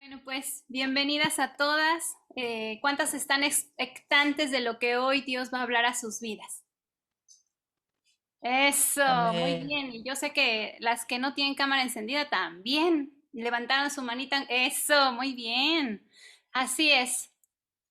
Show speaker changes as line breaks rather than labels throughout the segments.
Bueno, pues bienvenidas a todas. ¿Cuántas están expectantes de lo que hoy Dios va a hablar a sus vidas? Eso, muy
Amén.
bien. Y yo sé que las que no tienen cámara encendida también levantaron su manita. Eso, muy bien. Así es.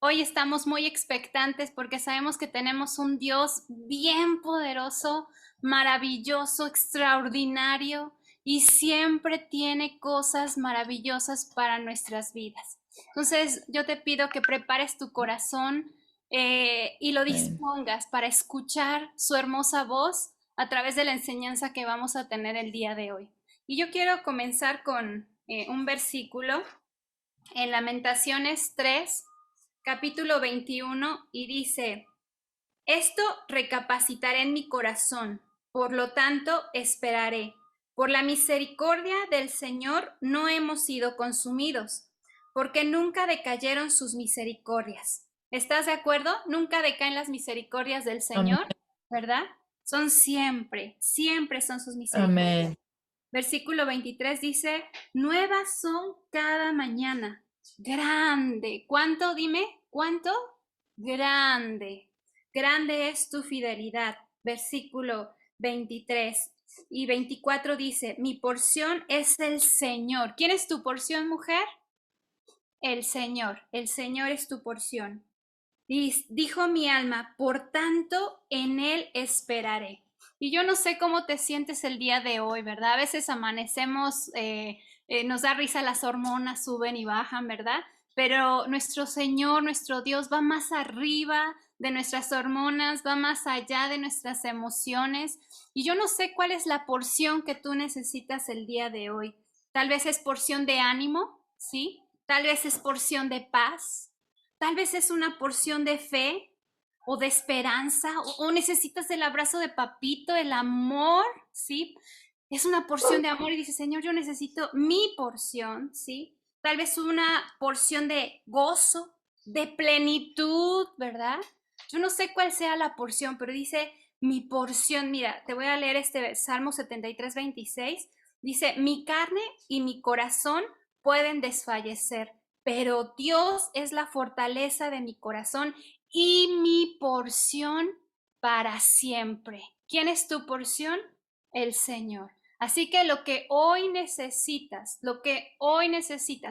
Hoy estamos muy expectantes porque sabemos que tenemos un Dios bien poderoso, maravilloso, extraordinario y siempre tiene cosas maravillosas para nuestras vidas. Entonces, yo te pido que prepares tu corazón y lo
Amén.
dispongas para escuchar su hermosa voz a través de la enseñanza que vamos a tener el día de hoy. Y yo quiero comenzar con un versículo en Lamentaciones 3, capítulo 21, y dice, esto recapacitaré en mi corazón, por lo tanto esperaré. Por la misericordia del Señor no hemos sido consumidos, porque nunca decayeron sus misericordias. ¿Estás de acuerdo? Nunca decaen las misericordias del
Amén.
Señor, ¿verdad? Son siempre, siempre son sus misericordias.
Amén.
Versículo 23 dice, nuevas son cada mañana. Grande. ¿Cuánto? Dime, ¿cuánto? Grande. Grande es tu fidelidad. Versículo 23 y 24 dice, mi porción es el Señor. ¿Quién es tu porción, mujer? El Señor es tu porción. Dijo mi alma, por tanto en Él esperaré. Y yo no sé cómo te sientes el día de hoy, ¿verdad? A veces amanecemos, nos da risa, las hormonas suben y bajan, ¿verdad? Pero nuestro Señor, nuestro Dios va más arriba de nuestras hormonas, va más allá de nuestras emociones. Y yo no sé cuál es la porción que tú necesitas el día de hoy. Tal vez es porción de ánimo, ¿sí? Tal vez es porción de paz, tal vez es una porción de fe o de esperanza, o necesitas el abrazo de papito, el amor, ¿sí? Es una porción de amor y dices, Señor, yo necesito mi porción, ¿sí? Tal vez una porción de gozo, de plenitud, ¿verdad? Yo no sé cuál sea la porción, pero dice mi porción. Mira, te voy a leer este Salmo 73, 26. Dice, mi carne y mi corazón pueden desfallecer, pero Dios es la fortaleza de mi corazón y mi porción para siempre. ¿Quién es tu porción? El Señor. Así que lo que hoy necesitas,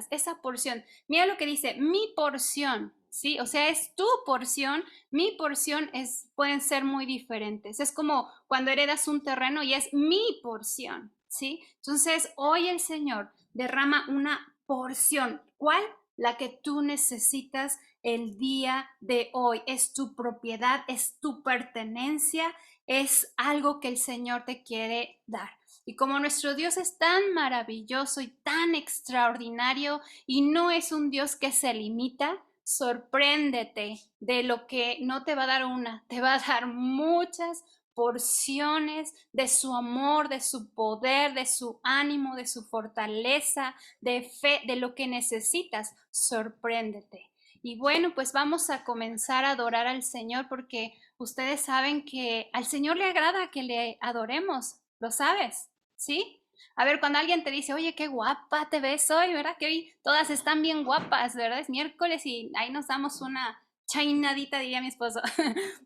esa porción, mira lo que dice, mi porción, ¿sí? O sea, es tu porción, mi porción pueden ser muy diferentes. Es como cuando heredas un terreno y es mi porción, ¿sí? Entonces, hoy el Señor derrama una porción. ¿Cuál? La que tú necesitas el día de hoy. Es tu propiedad, es tu pertenencia, es algo que el Señor te quiere dar. Y como nuestro Dios es tan maravilloso y tan extraordinario y no es un Dios que se limita, sorpréndete de lo que no te va a dar una, te va a dar muchas porciones de su amor, de su poder, de su ánimo, de su fortaleza, de fe, de lo que necesitas. Sorpréndete. Y bueno, pues vamos a comenzar a adorar al Señor porque ustedes saben que al Señor le agrada que le adoremos. ¿Lo sabes? ¿Sí? A ver, cuando alguien te dice, oye, qué guapa te ves hoy, ¿verdad? Que hoy todas están bien guapas, ¿verdad? Es miércoles y ahí nos damos una chainadita, diría mi esposo,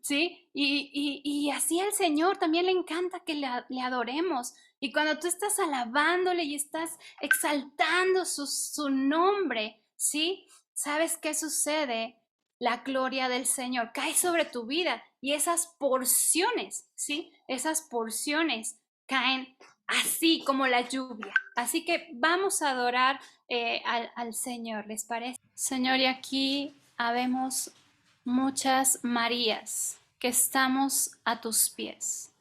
¿sí? Y así al Señor también le encanta que le adoremos. Y cuando tú estás alabándole y estás exaltando su nombre, ¿sí? ¿Sabes qué sucede? La gloria del Señor cae sobre tu vida y esas porciones, ¿sí? Esas porciones caen así como la lluvia. Así que vamos a adorar al Señor, ¿les parece? Señor, y aquí habemos muchas Marías que estamos a tus pies,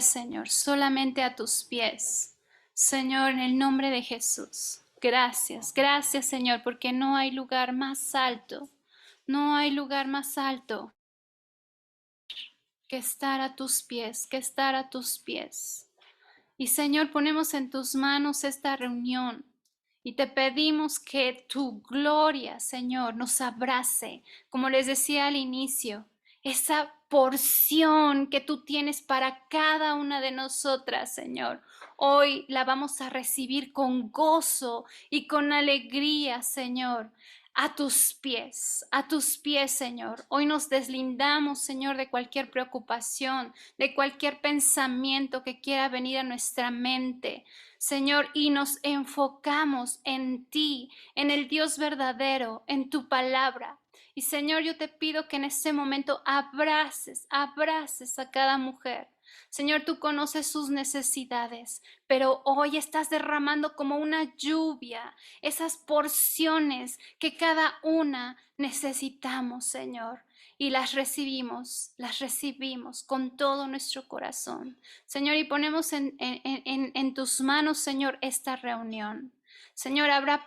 Señor, solamente a tus pies. Señor, en el nombre de Jesús. Gracias, gracias, Señor, porque no hay lugar más alto, no hay lugar más alto que estar a tus pies, que estar a tus pies. Y Señor, ponemos en tus manos esta reunión y te pedimos que tu gloria, Señor, nos abrace, como les decía al inicio, esa porción que tú tienes para cada una de nosotras, Señor. Hoy la vamos a recibir con gozo y con alegría, Señor. A tus pies, Señor. Hoy nos deslindamos, Señor, de cualquier preocupación, de cualquier pensamiento que quiera venir a nuestra mente, Señor, y nos enfocamos en ti, en el Dios verdadero, en tu palabra. Y Señor, yo te pido que en este momento abraces a cada mujer. Señor, tú conoces sus necesidades, pero hoy estás derramando como una lluvia esas porciones que cada una necesitamos, Señor. Y las recibimos con todo nuestro corazón. Señor, y ponemos en tus manos, Señor, esta reunión. Señor, habrá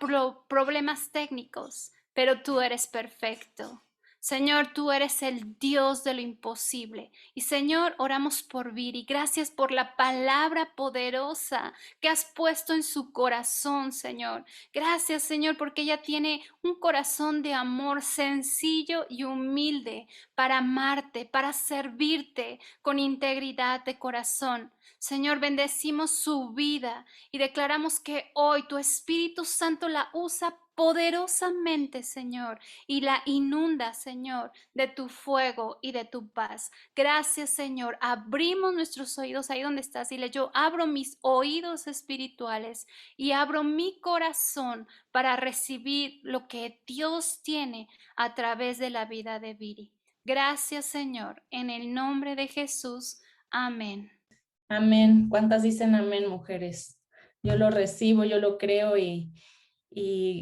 problemas técnicos, pero tú eres perfecto. Señor, tú eres el Dios de lo imposible. Y Señor, oramos por Viri. Gracias por la palabra poderosa que has puesto en su corazón, Señor. Gracias, Señor, porque ella tiene un corazón de amor sencillo y humilde para amarte, para servirte con integridad de corazón. Señor, bendecimos su vida y declaramos que hoy tu Espíritu Santo la usa poderosamente, Señor, y la inunda, Señor, de tu fuego y de tu paz. Gracias, Señor. Abrimos nuestros oídos ahí donde estás. Dile, yo abro mis oídos espirituales y abro mi corazón para recibir lo que Dios tiene a través de la vida de Viri. Gracias, Señor. En el nombre de Jesús. Amén.
Amén. ¿Cuántas dicen amén, mujeres? Yo lo recibo, yo lo creo y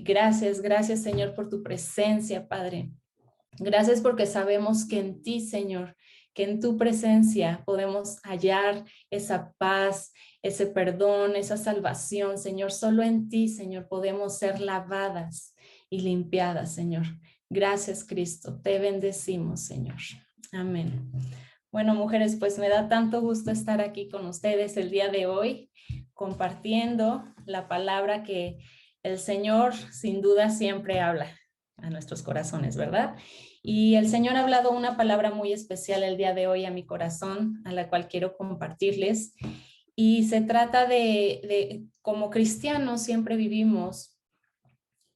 gracias, gracias, Señor, por tu presencia, Padre. Gracias porque sabemos que en ti, Señor, que en tu presencia podemos hallar esa paz, ese perdón, esa salvación, Señor. Solo en ti, Señor, podemos ser lavadas y limpiadas, Señor. Gracias, Cristo. Te bendecimos, Señor. Amén. Bueno, mujeres, pues me da tanto gusto estar aquí con ustedes el día de hoy, compartiendo la palabra que el Señor sin duda siempre habla a nuestros corazones, ¿verdad? Y el Señor ha hablado una palabra muy especial el día de hoy a mi corazón, a la cual quiero compartirles. Y se trata de como cristianos siempre vivimos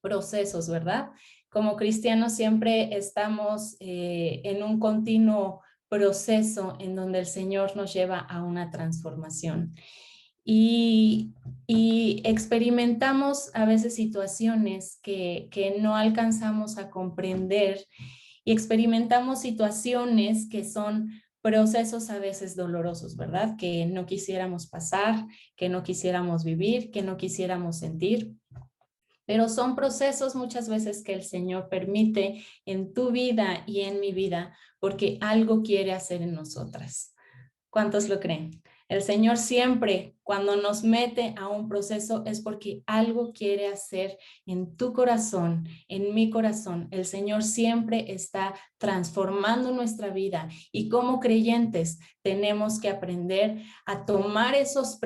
procesos, ¿verdad? Como cristianos siempre estamos en un continuo proceso en donde el Señor nos lleva a una transformación. Y experimentamos a veces situaciones que no alcanzamos a comprender y experimentamos situaciones que son procesos a veces dolorosos, ¿verdad? Que no quisiéramos pasar, que no quisiéramos vivir, que no quisiéramos sentir. Pero son procesos muchas veces que el Señor permite en tu vida y en mi vida porque algo quiere hacer en nosotras. ¿Cuántos lo creen? El Señor siempre cuando nos mete a un proceso es porque algo quiere hacer en tu corazón, en mi corazón. El Señor siempre está transformando nuestra vida y como creyentes tenemos que aprender a tomar esos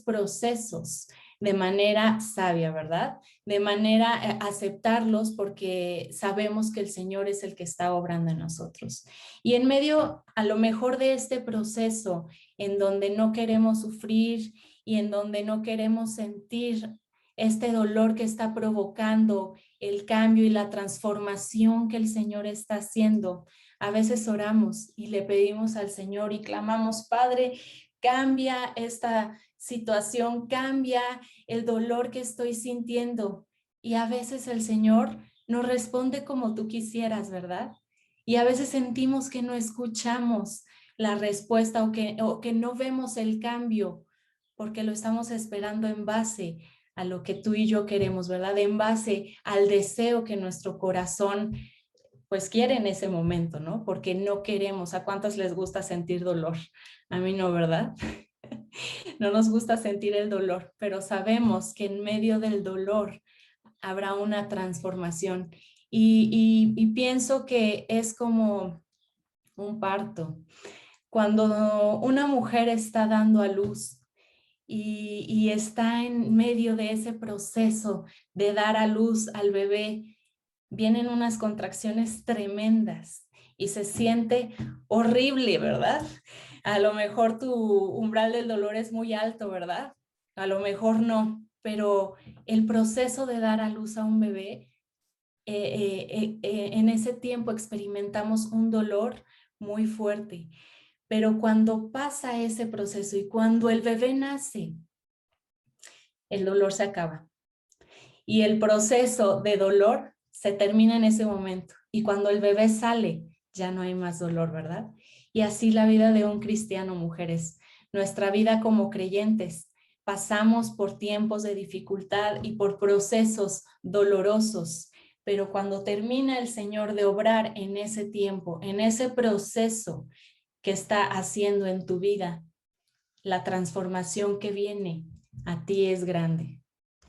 procesos de manera sabia, ¿verdad? De manera aceptarlos porque sabemos que el Señor es el que está obrando en nosotros. Y en medio, a lo mejor de este proceso, en donde no queremos sufrir y en donde no queremos sentir este dolor que está provocando el cambio y la transformación que el Señor está haciendo, a veces oramos y le pedimos al Señor y clamamos, Padre, cambia esta situación, cambia el dolor que estoy sintiendo. Y a veces el Señor nos responde como tú quisieras, ¿verdad? Y a veces sentimos que no escuchamos la respuesta o que no vemos el cambio porque lo estamos esperando en base a lo que tú y yo queremos, ¿verdad? En base al deseo que nuestro corazón pues quiere en ese momento, ¿no? Porque no queremos. ¿A cuántos les gusta sentir dolor? A mí no, ¿verdad? No nos gusta sentir el dolor, pero sabemos que en medio del dolor habrá una transformación. Y pienso que es como un parto. Cuando una mujer está dando a luz y está en medio de ese proceso de dar a luz al bebé, vienen unas contracciones tremendas y se siente horrible, ¿verdad? A lo mejor tu umbral del dolor es muy alto, ¿verdad? A lo mejor no, pero el proceso de dar a luz a un bebé, en ese tiempo experimentamos un dolor muy fuerte, pero cuando pasa ese proceso y cuando el bebé nace, el dolor se acaba y el proceso de dolor se termina en ese momento, y cuando el bebé sale ya no hay más dolor, ¿verdad? Y así la vida de un cristiano, mujeres, nuestra vida como creyentes, pasamos por tiempos de dificultad y por procesos dolorosos, pero cuando termina el Señor de obrar en ese tiempo, en ese proceso que está haciendo en tu vida, la transformación que viene a ti es grande.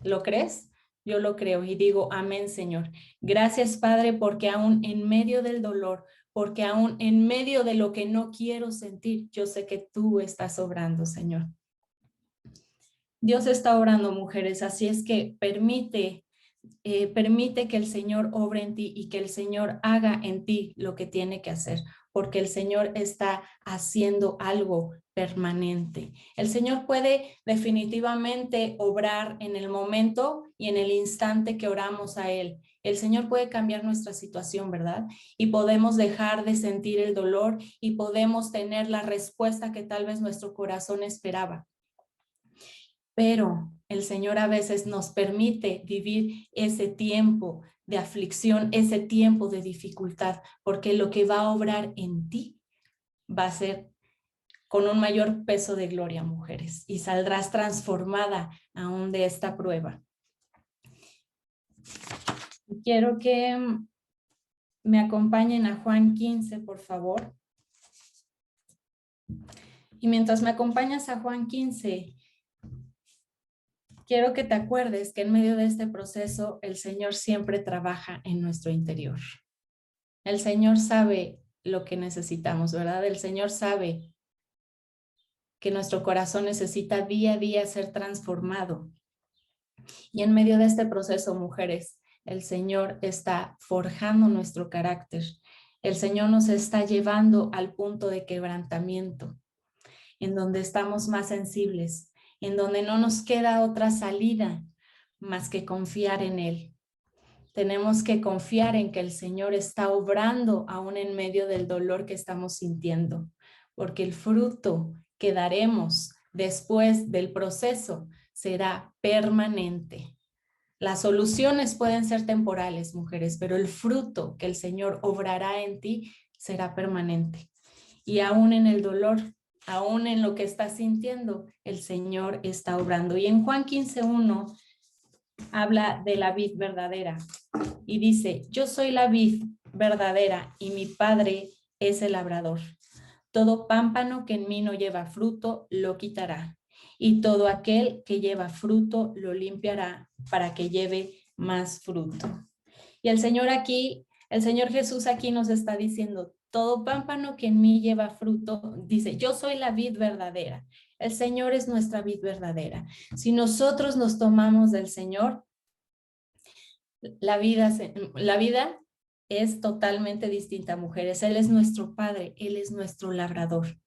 ¿Lo crees? Yo lo creo y digo, amén, Señor. Gracias, Padre, porque aún en medio del dolor, porque aún en medio de lo que no quiero sentir, yo sé que tú estás obrando, Señor. Dios está obrando, mujeres, así es que permite que el Señor obre en ti y que el Señor haga en ti lo que tiene que hacer, porque el Señor está haciendo algo permanente. El Señor puede definitivamente obrar en el momento y en el instante que oramos a Él. El Señor puede cambiar nuestra situación, ¿verdad? Y podemos dejar de sentir el dolor y podemos tener la respuesta que tal vez nuestro corazón esperaba. Pero el Señor a veces nos permite vivir ese tiempo de aflicción, ese tiempo de dificultad, porque lo que va a obrar en ti va a ser con un mayor peso de gloria, mujeres, y saldrás transformada aún de esta prueba. Quiero que me acompañen a Juan 15, por favor. Y mientras me acompañas a Juan 15, quiero que te acuerdes que en medio de este proceso el Señor siempre trabaja en nuestro interior. El Señor sabe lo que necesitamos, ¿verdad? El Señor sabe que nuestro corazón necesita día a día ser transformado. Y en medio de este proceso, mujeres, el Señor está forjando nuestro carácter. El Señor nos está llevando al punto de quebrantamiento, en donde estamos más sensibles, en donde no nos queda otra salida más que confiar en Él. Tenemos que confiar en que el Señor está obrando aún en medio del dolor que estamos sintiendo, porque el fruto que daremos después del proceso será permanente. Las soluciones pueden ser temporales, mujeres, pero el fruto que el Señor obrará en ti será permanente. Y aún en el dolor, aún en lo que estás sintiendo, el Señor está obrando. Y en Juan 15:1 habla de la vid verdadera y dice: yo soy la vid verdadera y mi Padre es el labrador. Todo pámpano que en mí no lleva fruto lo quitará, y todo aquel que lleva fruto lo limpiará para que lleve más fruto. Y el Señor Jesús aquí nos está diciendo: todo pámpano que en mí lleva fruto, dice, yo soy la vid verdadera. El Señor es nuestra vid verdadera. Si nosotros nos tomamos del Señor, la vida es totalmente distinta, mujeres. Él es nuestro Padre, Él es nuestro labrador.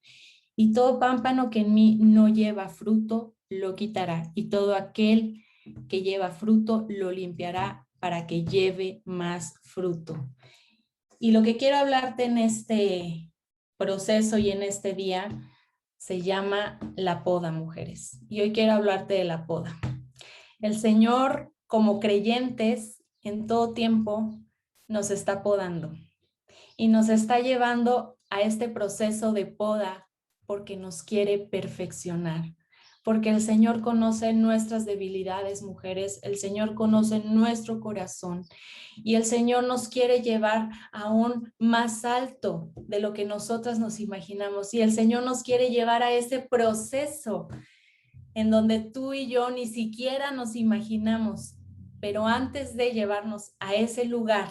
Y todo pámpano que en mí no lleva fruto, lo quitará. Y todo aquel que lleva fruto, lo limpiará para que lleve más fruto. Y lo que quiero hablarte en este proceso y en este día se llama la poda, mujeres. Y hoy quiero hablarte de la poda. El Señor, como creyentes, en todo tiempo nos está podando y nos está llevando a este proceso de poda porque nos quiere perfeccionar. Porque el Señor conoce nuestras debilidades, mujeres. El Señor conoce nuestro corazón y el Señor nos quiere llevar aún más alto de lo que nosotras nos imaginamos. Y el Señor nos quiere llevar a ese proceso en donde tú y yo ni siquiera nos imaginamos. Pero antes de llevarnos a ese lugar,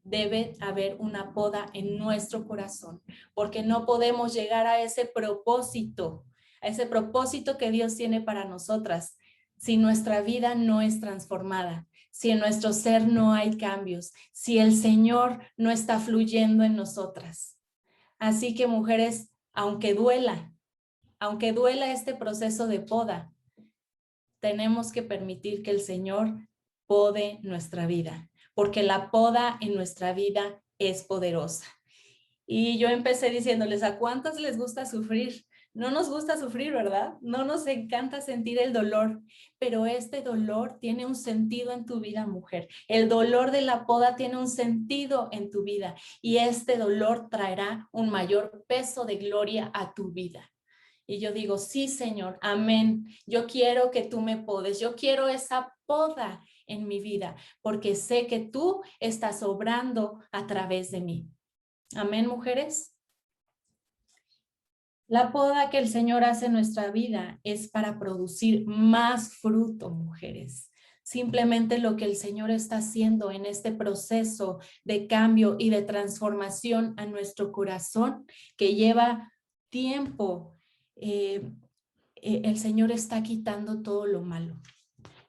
debe haber una poda en nuestro corazón, porque no podemos llegar a ese propósito que Dios tiene para nosotras, si nuestra vida no es transformada, si en nuestro ser no hay cambios, si el Señor no está fluyendo en nosotras. Así que mujeres, aunque duela este proceso de poda, tenemos que permitir que el Señor pode nuestra vida, porque la poda en nuestra vida es poderosa. Y yo empecé diciéndoles, ¿a cuántas les gusta sufrir? No nos gusta sufrir, ¿verdad? No nos encanta sentir el dolor, pero este dolor tiene un sentido en tu vida, mujer. El dolor de la poda tiene un sentido en tu vida y este dolor traerá un mayor peso de gloria a tu vida. Y yo digo, sí, Señor, amén. Yo quiero que tú me podes. Yo quiero esa poda en mi vida, porque sé que tú estás obrando a través de mí. Amén, mujeres. La poda que el Señor hace en nuestra vida es para producir más fruto, mujeres. Simplemente lo que el Señor está haciendo en este proceso de cambio y de transformación a nuestro corazón, que lleva tiempo, el Señor está quitando todo lo malo.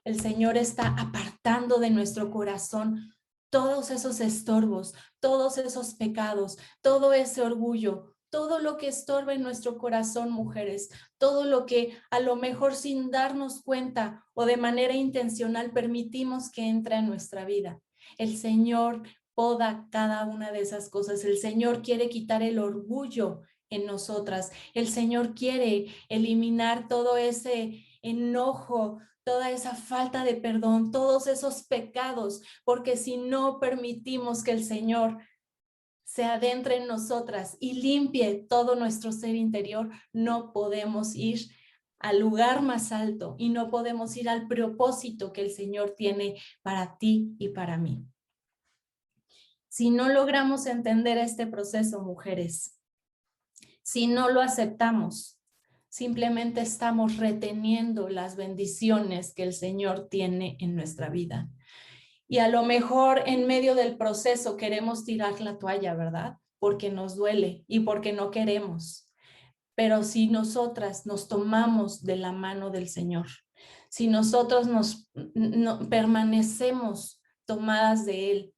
El Señor está apartando de nuestro corazón todos esos estorbos, todos esos pecados, todo ese orgullo, todo lo que estorba en nuestro corazón, mujeres, todo lo que a lo mejor sin darnos cuenta o de manera intencional permitimos que entre en nuestra vida. El Señor poda cada una de esas cosas. El Señor quiere quitar el orgullo en nosotras. El Señor quiere eliminar todo ese enojo, toda esa falta de perdón, todos esos pecados, porque si no permitimos que el Señor se adentre en nosotras y limpie todo nuestro ser interior, no podemos ir al lugar más alto y no podemos ir al propósito que el Señor tiene para ti y para mí. Si no logramos entender este proceso, mujeres, si no lo aceptamos, simplemente estamos reteniendo las bendiciones que el Señor tiene en nuestra vida. Y a lo mejor en medio del proceso queremos tirar la toalla, ¿verdad? Porque nos duele y porque no queremos. Pero si nosotras nos tomamos de la mano del Señor, si nosotros permanecemos tomadas de Él,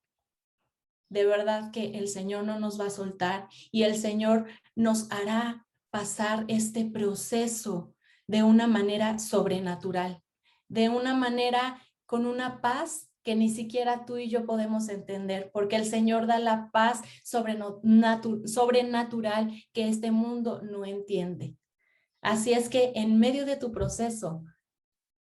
de verdad que el Señor no nos va a soltar y el Señor nos hará pasar este proceso de una manera sobrenatural, de una manera con una paz que ni siquiera tú y yo podemos entender, porque el Señor da la paz sobrenatural que este mundo no entiende. Así es que en medio de tu proceso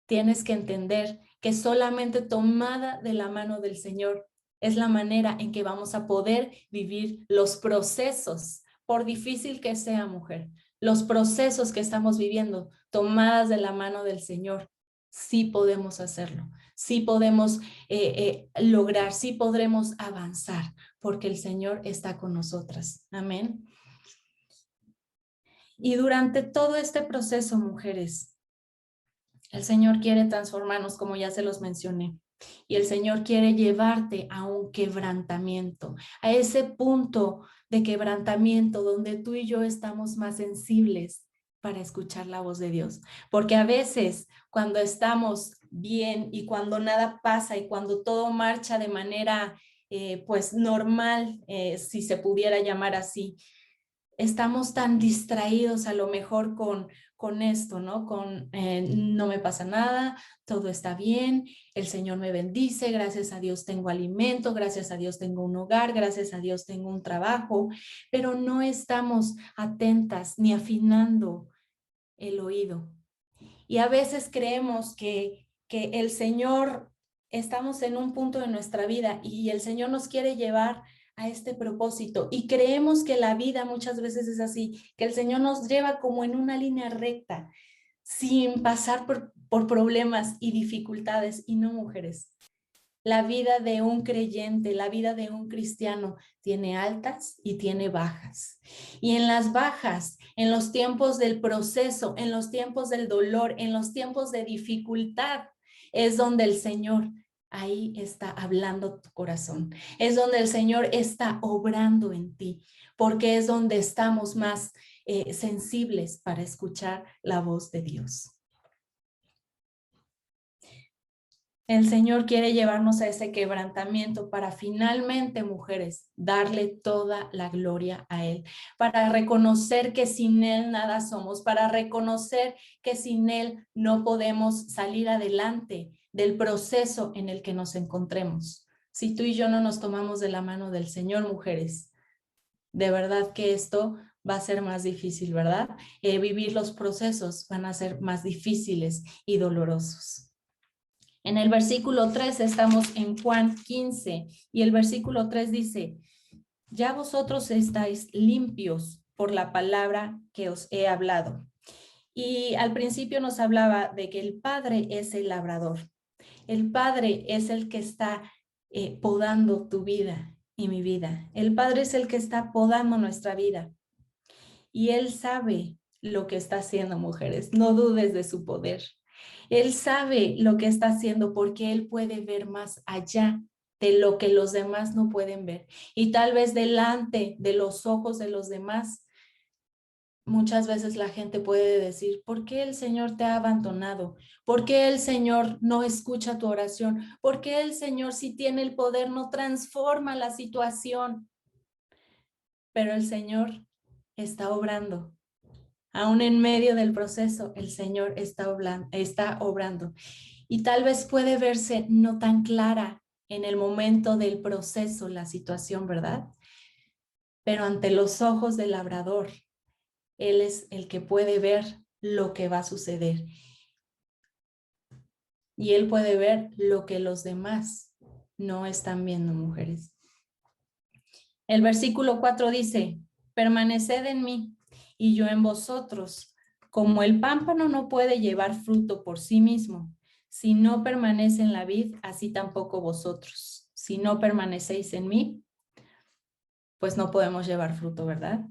tienes que entender que solamente tomada de la mano del Señor es la manera en que vamos a poder vivir los procesos, por difícil que sea, mujer, los procesos que estamos viviendo, tomadas de la mano del Señor, sí podemos hacerlo, sí podemos lograr, sí podremos avanzar, porque el Señor está con nosotras. Amén. Y durante todo este proceso, mujeres, el Señor quiere transformarnos, como ya se los mencioné. Y el Señor quiere llevarte a un quebrantamiento, a ese punto de quebrantamiento donde tú y yo estamos más sensibles para escuchar la voz de Dios. Porque a veces cuando estamos bien y cuando nada pasa y cuando todo marcha de manera pues normal, si se pudiera llamar así, estamos tan distraídos a lo mejor con esto, ¿no? No me pasa nada, todo está bien, el Señor me bendice, gracias a Dios tengo alimento, gracias a Dios tengo un hogar, gracias a Dios tengo un trabajo, pero no estamos atentas ni afinando el oído. Y a veces creemos que el Señor, estamos en un punto de nuestra vida y el Señor nos quiere llevar a este propósito y creemos que la vida muchas veces es así, que el Señor nos lleva como en una línea recta, sin pasar por problemas y dificultades. Y no, mujeres, la vida de un creyente, la vida de un cristiano tiene altas y tiene bajas. Y en las bajas, en los tiempos del proceso, en los tiempos del dolor, en los tiempos de dificultad, es donde el Señor ahí está hablando tu corazón. Es donde el Señor está obrando en ti, porque es donde estamos más sensibles para escuchar la voz de Dios. El Señor quiere llevarnos a ese quebrantamiento para finalmente, mujeres, darle toda la gloria a Él, para reconocer que sin Él nada somos, para reconocer que sin Él no podemos salir adelante del proceso en el que nos encontremos. Si tú y yo no nos tomamos de la mano del Señor, mujeres, de verdad que esto va a ser más difícil, ¿verdad? Vivir los procesos van a ser más difíciles y dolorosos. En el versículo 3 estamos en Juan 15 y el versículo 3 dice, ya vosotros estáis limpios por la palabra que os he hablado. Y al principio nos hablaba de que el Padre es el labrador. El Padre es el que está podando tu vida y mi vida. El Padre es el que está podando nuestra vida. Y Él sabe lo que está haciendo, mujeres. No dudes de su poder. Él sabe lo que está haciendo porque Él puede ver más allá de lo que los demás no pueden ver. Y tal vez delante de los ojos de los demás, muchas veces la gente puede decir, ¿por qué el Señor te ha abandonado? ¿Por qué el Señor no escucha tu oración? ¿Por qué el Señor, si tiene el poder, no transforma la situación? Pero el Señor está obrando. Aún en medio del proceso, el Señor está obrando. Y tal vez puede verse no tan clara en el momento del proceso la situación, ¿verdad? Pero ante los ojos del labrador, Él es el que puede ver lo que va a suceder. Y Él puede ver lo que los demás no están viendo, mujeres. El versículo 4 dice, permaneced en mí y yo en vosotros. Como el pámpano no puede llevar fruto por sí mismo, si no permanece en la vid, así tampoco vosotros. Si no permanecéis en mí, pues no podemos llevar fruto, ¿verdad?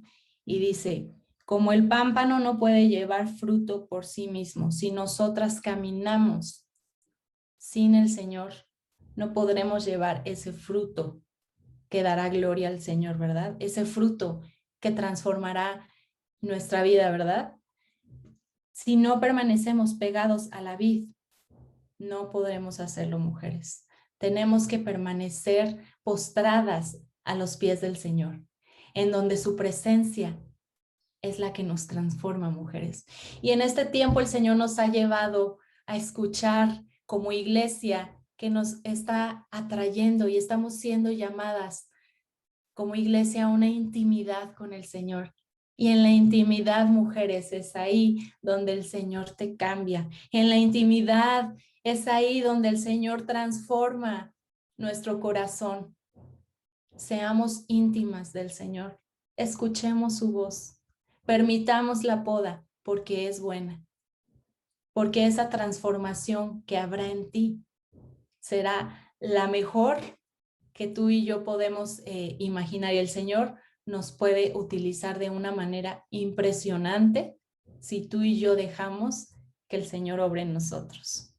Y dice, como el pámpano no puede llevar fruto por sí mismo, si nosotras caminamos sin el Señor, no podremos llevar ese fruto que dará gloria al Señor, ¿verdad? Ese fruto que transformará nuestra vida, ¿verdad? Si no permanecemos pegados a la vid, no podremos hacerlo, mujeres. Tenemos que permanecer postradas a los pies del Señor, en donde su presencia es la que nos transforma, mujeres. Y en este tiempo el Señor nos ha llevado a escuchar como iglesia que nos está atrayendo y estamos siendo llamadas como iglesia a una intimidad con el Señor. Y en la intimidad, mujeres, es ahí donde el Señor te cambia. En la intimidad es ahí donde el Señor transforma nuestro corazón. Seamos íntimas del Señor. Escuchemos su voz. Permitamos la poda porque es buena. Porque esa transformación que habrá en ti será la mejor que tú y yo podemos imaginar, y el Señor nos puede utilizar de una manera impresionante si tú y yo dejamos que el Señor obre en nosotros.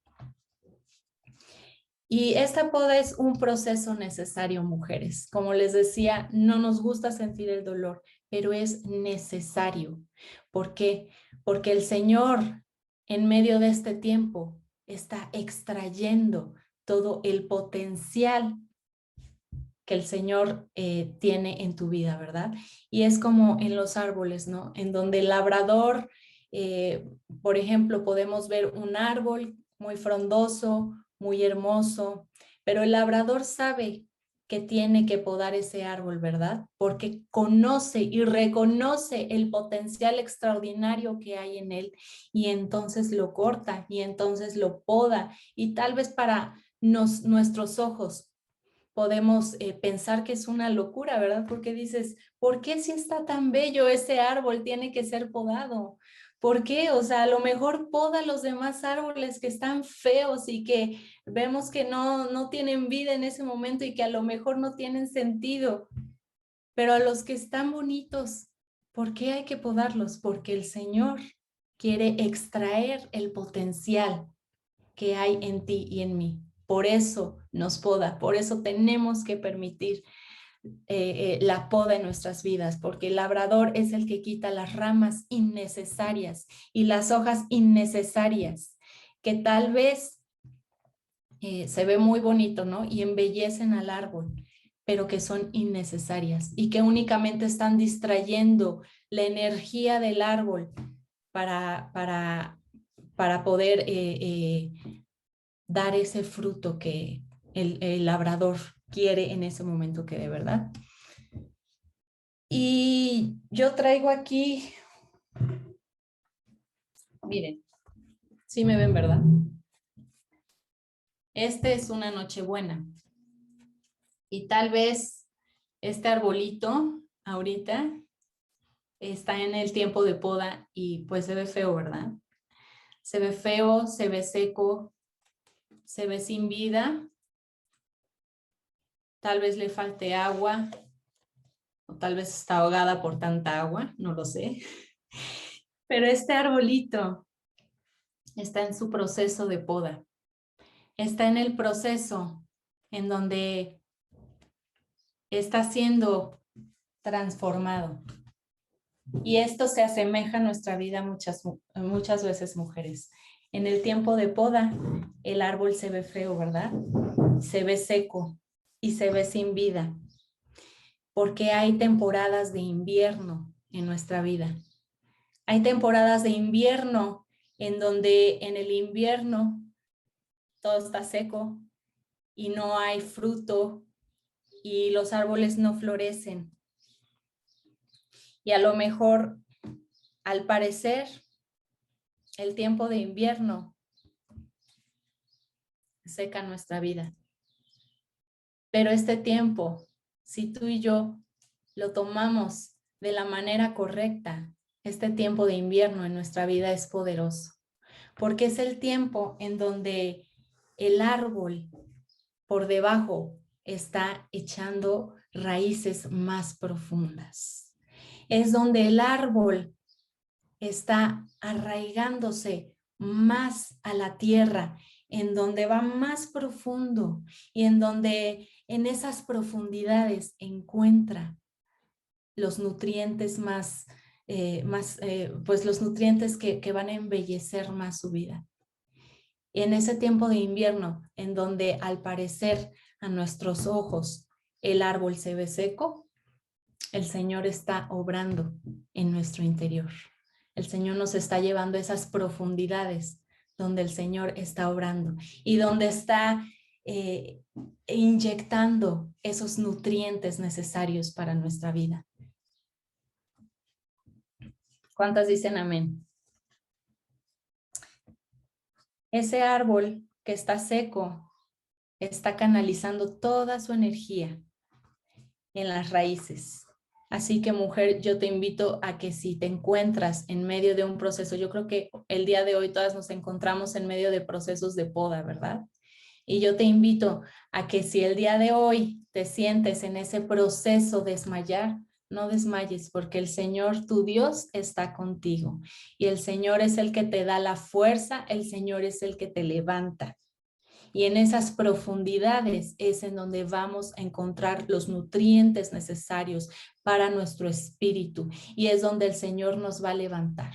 Y esta poda es un proceso necesario, mujeres. Como les decía, no nos gusta sentir el dolor, pero es necesario. ¿Por qué? Porque el Señor, en medio de este tiempo, está extrayendo todo el potencial que el Señor tiene en tu vida, ¿verdad? Y es como en los árboles, ¿no? En donde el labrador, por ejemplo, podemos ver un árbol muy frondoso, muy hermoso, pero el labrador sabe que tiene que podar ese árbol, ¿verdad? Porque conoce y reconoce el potencial extraordinario que hay en él y entonces lo corta y entonces lo poda y tal vez para nuestros ojos podemos pensar que es una locura, ¿verdad? Porque dices, ¿por qué si está tan bello ese árbol tiene que ser podado? ¿Por qué? O sea, a lo mejor poda los demás árboles que están feos y que vemos que no tienen vida en ese momento y que a lo mejor no tienen sentido. Pero a los que están bonitos, ¿por qué hay que podarlos? Porque el Señor quiere extraer el potencial que hay en ti y en mí. Por eso nos poda, por eso tenemos que permitir la poda en nuestras vidas, porque el labrador es el que quita las ramas innecesarias y las hojas innecesarias que tal vez se ve muy bonito, ¿no? Y embellecen al árbol, pero que son innecesarias y que únicamente están distrayendo la energía del árbol para poder dar ese fruto que el labrador quiere en ese momento que de verdad. Y yo traigo aquí, miren, sí me ven, ¿verdad? Este es una nochebuena y tal vez este arbolito ahorita está en el tiempo de poda y pues se ve feo, ¿verdad? Se ve feo, se ve seco, se ve sin vida, tal vez le falte agua o tal vez está ahogada por tanta agua, no lo sé. Pero este arbolito está en su proceso de poda, está en el proceso en donde está siendo transformado. Y esto se asemeja a nuestra vida muchas veces, mujeres. En el tiempo de poda, el árbol se ve feo, ¿verdad? Se ve seco y se ve sin vida, porque hay temporadas de invierno en nuestra vida. Hay temporadas de invierno en donde en el invierno todo está seco y no hay fruto y los árboles no florecen. Y a lo mejor, al parecer, el tiempo de invierno seca nuestra vida. Pero este tiempo, si tú y yo lo tomamos de la manera correcta, este tiempo de invierno en nuestra vida es poderoso, porque es el tiempo en donde el árbol por debajo está echando raíces más profundas. Es donde el árbol está arraigándose más a la tierra, en donde va más profundo y en donde en esas profundidades encuentra los nutrientes pues los nutrientes que van a embellecer más su vida. Y en ese tiempo de invierno, en donde al parecer a nuestros ojos el árbol se ve seco, el Señor está obrando en nuestro interior. El Señor nos está llevando a esas profundidades donde el Señor está obrando y donde está inyectando esos nutrientes necesarios para nuestra vida. ¿Cuántas dicen amén? Ese árbol que está seco está canalizando toda su energía en las raíces. Así que, mujer, yo te invito a que si te encuentras en medio de un proceso, yo creo que el día de hoy todas nos encontramos en medio de procesos de poda, ¿verdad? Y yo te invito a que si el día de hoy te sientes en ese proceso de desmayar, no desmayes, porque el Señor, tu Dios, está contigo. Y el Señor es el que te da la fuerza, el Señor es el que te levanta. Y en esas profundidades es en donde vamos a encontrar los nutrientes necesarios para nuestro espíritu. Y es donde el Señor nos va a levantar.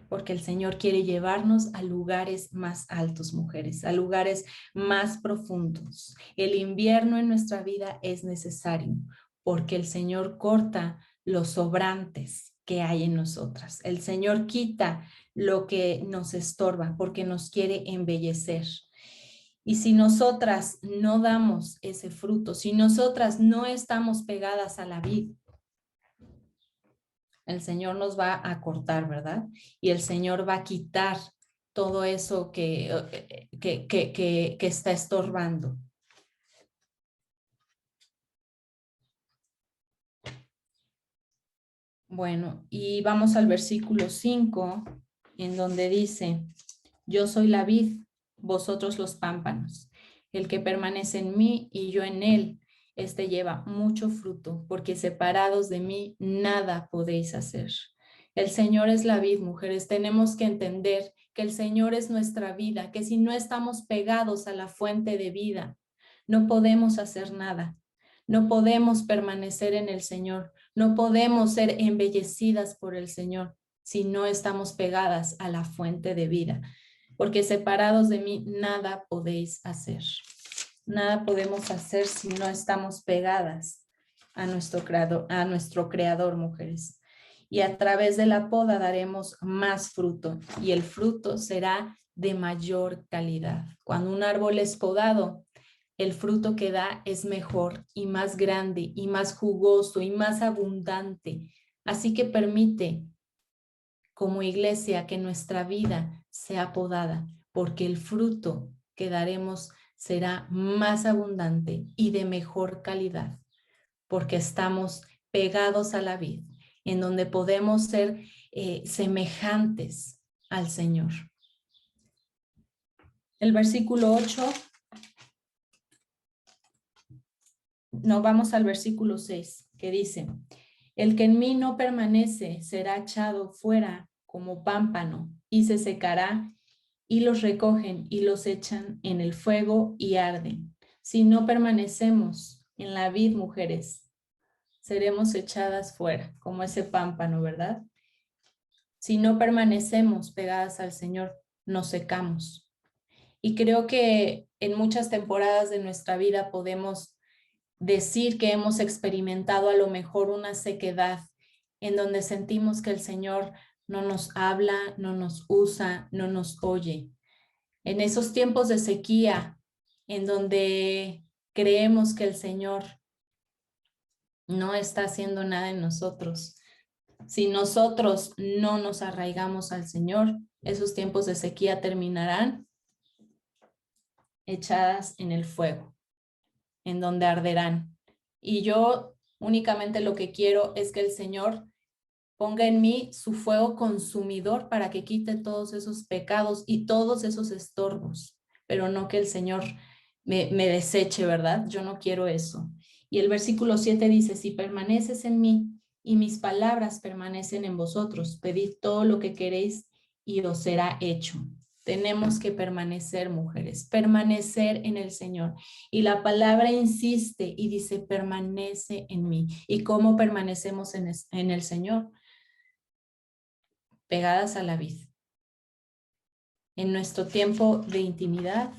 Porque el Señor quiere llevarnos a lugares más altos, mujeres, a lugares más profundos. El invierno en nuestra vida es necesario porque el Señor corta los sobrantes que hay en nosotras. El Señor quita lo que nos estorba porque nos quiere embellecer. Y si nosotras no damos ese fruto, si nosotras no estamos pegadas a la vid, el Señor nos va a cortar, ¿verdad? Y el Señor va a quitar todo eso que está estorbando. Bueno, y vamos al versículo 5, en donde dice, yo soy la vid, vosotros los pámpanos. El que permanece en mí y yo en él, este lleva mucho fruto, porque separados de mí nada podéis hacer. El Señor es la vid, mujeres. Tenemos que entender que el Señor es nuestra vida, que si no estamos pegados a la fuente de vida, no podemos hacer nada. No podemos permanecer en el Señor. No podemos ser embellecidas por el Señor si no estamos pegadas a la fuente de vida. porque separados de mí nada podéis hacer. Nada podemos hacer si no estamos pegadas a nuestro creador, mujeres. Y a través de la poda daremos más fruto, y el fruto será de mayor calidad. Cuando un árbol es podado, el fruto que da es mejor y más grande y más jugoso y más abundante. Así que permite, como iglesia, que nuestra vida sea podada, porque el fruto que daremos será más abundante y de mejor calidad, porque estamos pegados a la vid, en donde podemos ser semejantes al Señor. El versículo 8, no, vamos al versículo 6, que dice: el que en mí no permanece será echado fuera como pámpano y se secará, y los recogen y los echan en el fuego y arden. Si no permanecemos en la vid, mujeres, seremos echadas fuera como ese pámpano, ¿verdad? Si no permanecemos pegadas al Señor, nos secamos. Y creo que en muchas temporadas de nuestra vida podemos decir que hemos experimentado a lo mejor una sequedad en donde sentimos que el Señor no nos habla, no nos usa, no nos oye. En esos tiempos de sequía, en donde creemos que el Señor no está haciendo nada en nosotros, si nosotros no nos arraigamos al Señor, esos tiempos de sequía terminarán echadas en el fuego, en donde arderán. Y yo únicamente lo que quiero es que el Señor ponga en mí su fuego consumidor para que quite todos esos pecados y todos esos estorbos, pero no que el Señor me deseche, ¿verdad? Yo no quiero eso. Y el versículo 7 dice: si permaneces en mí y mis palabras permanecen en vosotros, pedid todo lo que queréis y os será hecho. Tenemos que permanecer, mujeres, permanecer en el Señor. Y la palabra insiste y dice: permanece en mí. ¿Y cómo permanecemos en el Señor? Pegadas a la vid. En nuestro tiempo de intimidad,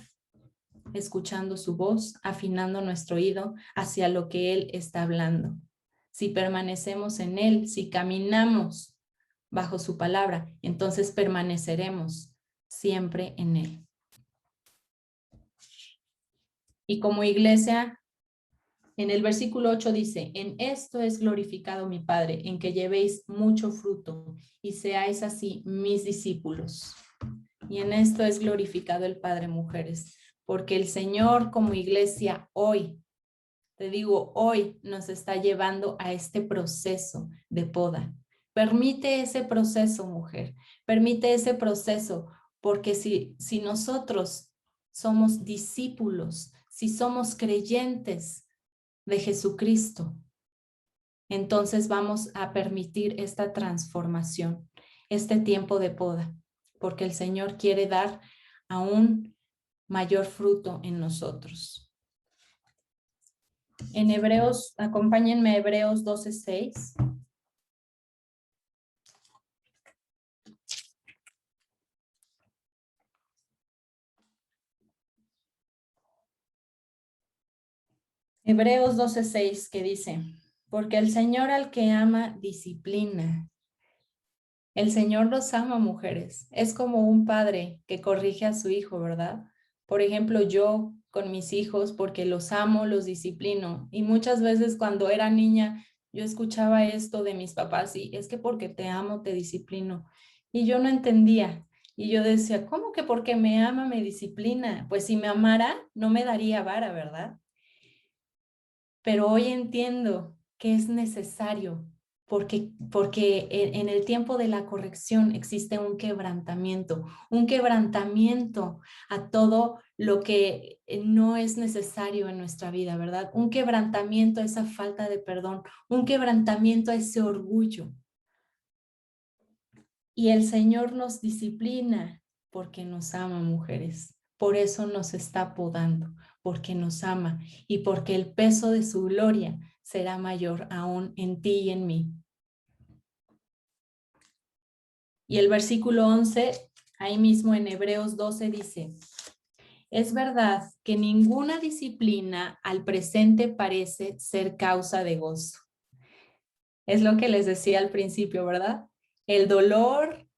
escuchando su voz, afinando nuestro oído hacia lo que Él está hablando. Si permanecemos en Él, si caminamos bajo su palabra, entonces permaneceremos siempre en Él. Y como iglesia, en el versículo 8 dice: en esto es glorificado mi Padre, en que llevéis mucho fruto y seáis así mis discípulos. Y en esto es glorificado el Padre, mujeres, porque el Señor como iglesia hoy, te digo, hoy nos está llevando a este proceso de poda. Permite ese proceso, mujer, permite ese proceso, porque si nosotros somos discípulos, si somos creyentes de Jesucristo, entonces vamos a permitir esta transformación, este tiempo de poda, porque el Señor quiere dar aún mayor fruto en nosotros. En Hebreos, acompáñenme a Hebreos 12:6. Hebreos 12:6, que dice: porque el Señor al que ama disciplina. El Señor los ama, mujeres. Es como un padre que corrige a su hijo, ¿verdad? Por ejemplo, yo con mis hijos, porque los amo, los disciplino. Y muchas veces cuando era niña, yo escuchaba esto de mis papás: y es que porque te amo, te disciplino. Y yo no entendía. Y yo decía: ¿cómo que porque me ama, me disciplina? Pues si me amara, no me daría vara, ¿verdad? Pero hoy entiendo que es necesario, porque en el tiempo de la corrección existe un quebrantamiento a todo lo que no es necesario en nuestra vida, ¿verdad? Un quebrantamiento a esa falta de perdón, un quebrantamiento a ese orgullo. Y el Señor nos disciplina porque nos ama, mujeres. Por eso nos está podando, porque nos ama y porque el peso de su gloria será mayor aún en ti y en mí. Y el versículo 11, ahí mismo en Hebreos 12 dice, es verdad que ninguna disciplina al presente parece ser causa de gozo. Es lo que les decía al principio, ¿verdad? El dolor,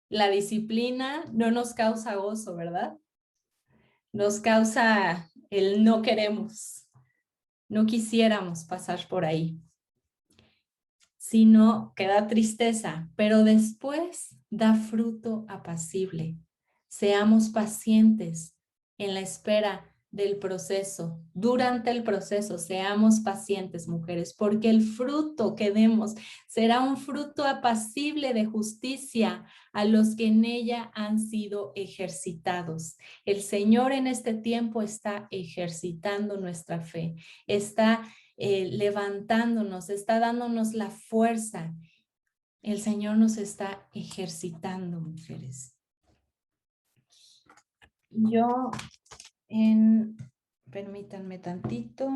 la disciplina no nos causa gozo, ¿verdad? Nos causa el no queremos, no quisiéramos pasar por ahí, sino que da tristeza, pero después da fruto apacible. Seamos pacientes en la espera del proceso, durante el proceso, seamos pacientes, mujeres, porque el fruto que demos será un fruto apacible de justicia a los que en ella han sido ejercitados. El Señor en este tiempo está ejercitando nuestra fe, está levantándonos, está dándonos la fuerza. El Señor nos está ejercitando, mujeres. Yo permítanme tantito.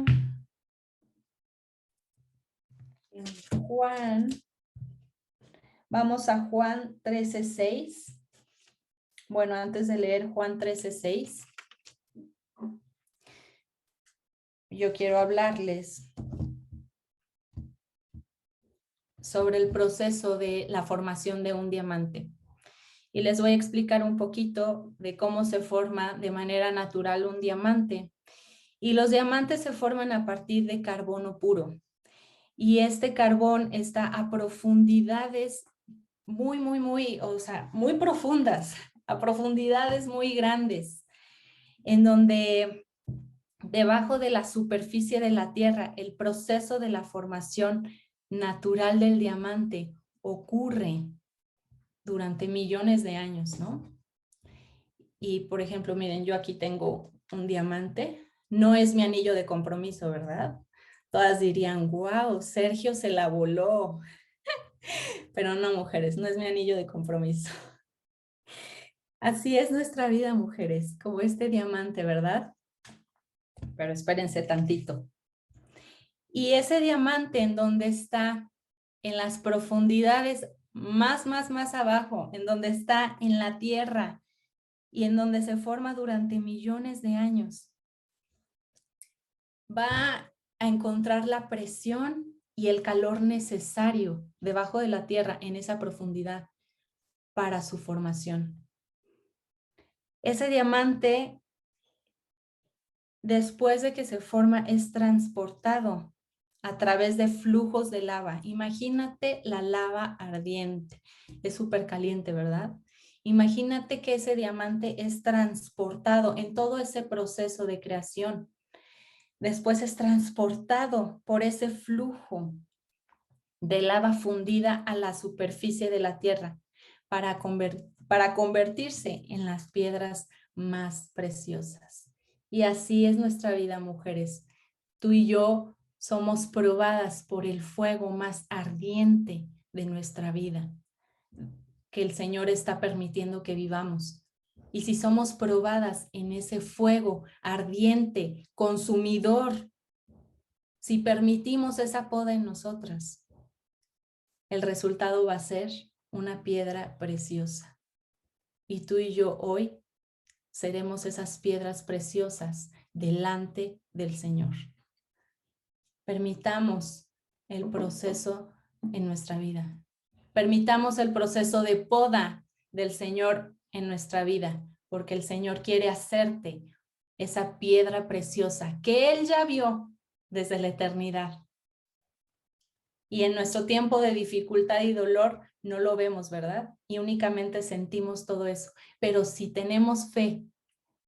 En Juan, vamos a Juan 13:6. Bueno, antes de leer Juan 13:6, yo quiero hablarles sobre el proceso de la formación de un diamante. Y les voy a explicar un poquito de cómo se forma de manera natural un diamante. Y los diamantes se forman a partir de carbono puro. Y este carbón está a profundidades muy profundas, a profundidades muy grandes, en donde debajo de la superficie de la tierra, el proceso de la formación natural del diamante ocurre durante millones de años, ¿no? Y, por ejemplo, miren, yo aquí tengo un diamante. No es mi anillo de compromiso, ¿verdad? Todas dirían, wow, Sergio se la voló. Pero no, mujeres, no es mi anillo de compromiso. Así es nuestra vida, mujeres, como este diamante, ¿verdad? Pero espérense tantito. Y ese diamante en donde está, en las profundidades más abajo, en donde está en la tierra y en donde se forma durante millones de años, va a encontrar la presión y el calor necesario debajo de la tierra en esa profundidad para su formación. Ese diamante, después de que se forma, es transportado a través de flujos de lava. Imagínate la lava ardiente. Es súper caliente, ¿verdad? Imagínate que ese diamante es transportado en todo ese proceso de creación. Después es transportado por ese flujo de lava fundida a la superficie de la tierra para convertirse en las piedras más preciosas. Y así es nuestra vida, mujeres. Tú y yo somos probadas por el fuego más ardiente de nuestra vida, que el Señor está permitiendo que vivamos. Y si somos probadas en ese fuego ardiente, consumidor, si permitimos esa poda en nosotras, el resultado va a ser una piedra preciosa. Y tú y yo hoy seremos esas piedras preciosas delante del Señor. Permitamos el proceso en nuestra vida. Permitamos el proceso de poda del Señor en nuestra vida, porque el Señor quiere hacerte esa piedra preciosa que Él ya vio desde la eternidad. Y en nuestro tiempo de dificultad y dolor no lo vemos, ¿verdad? Y únicamente sentimos todo eso. Pero si tenemos fe,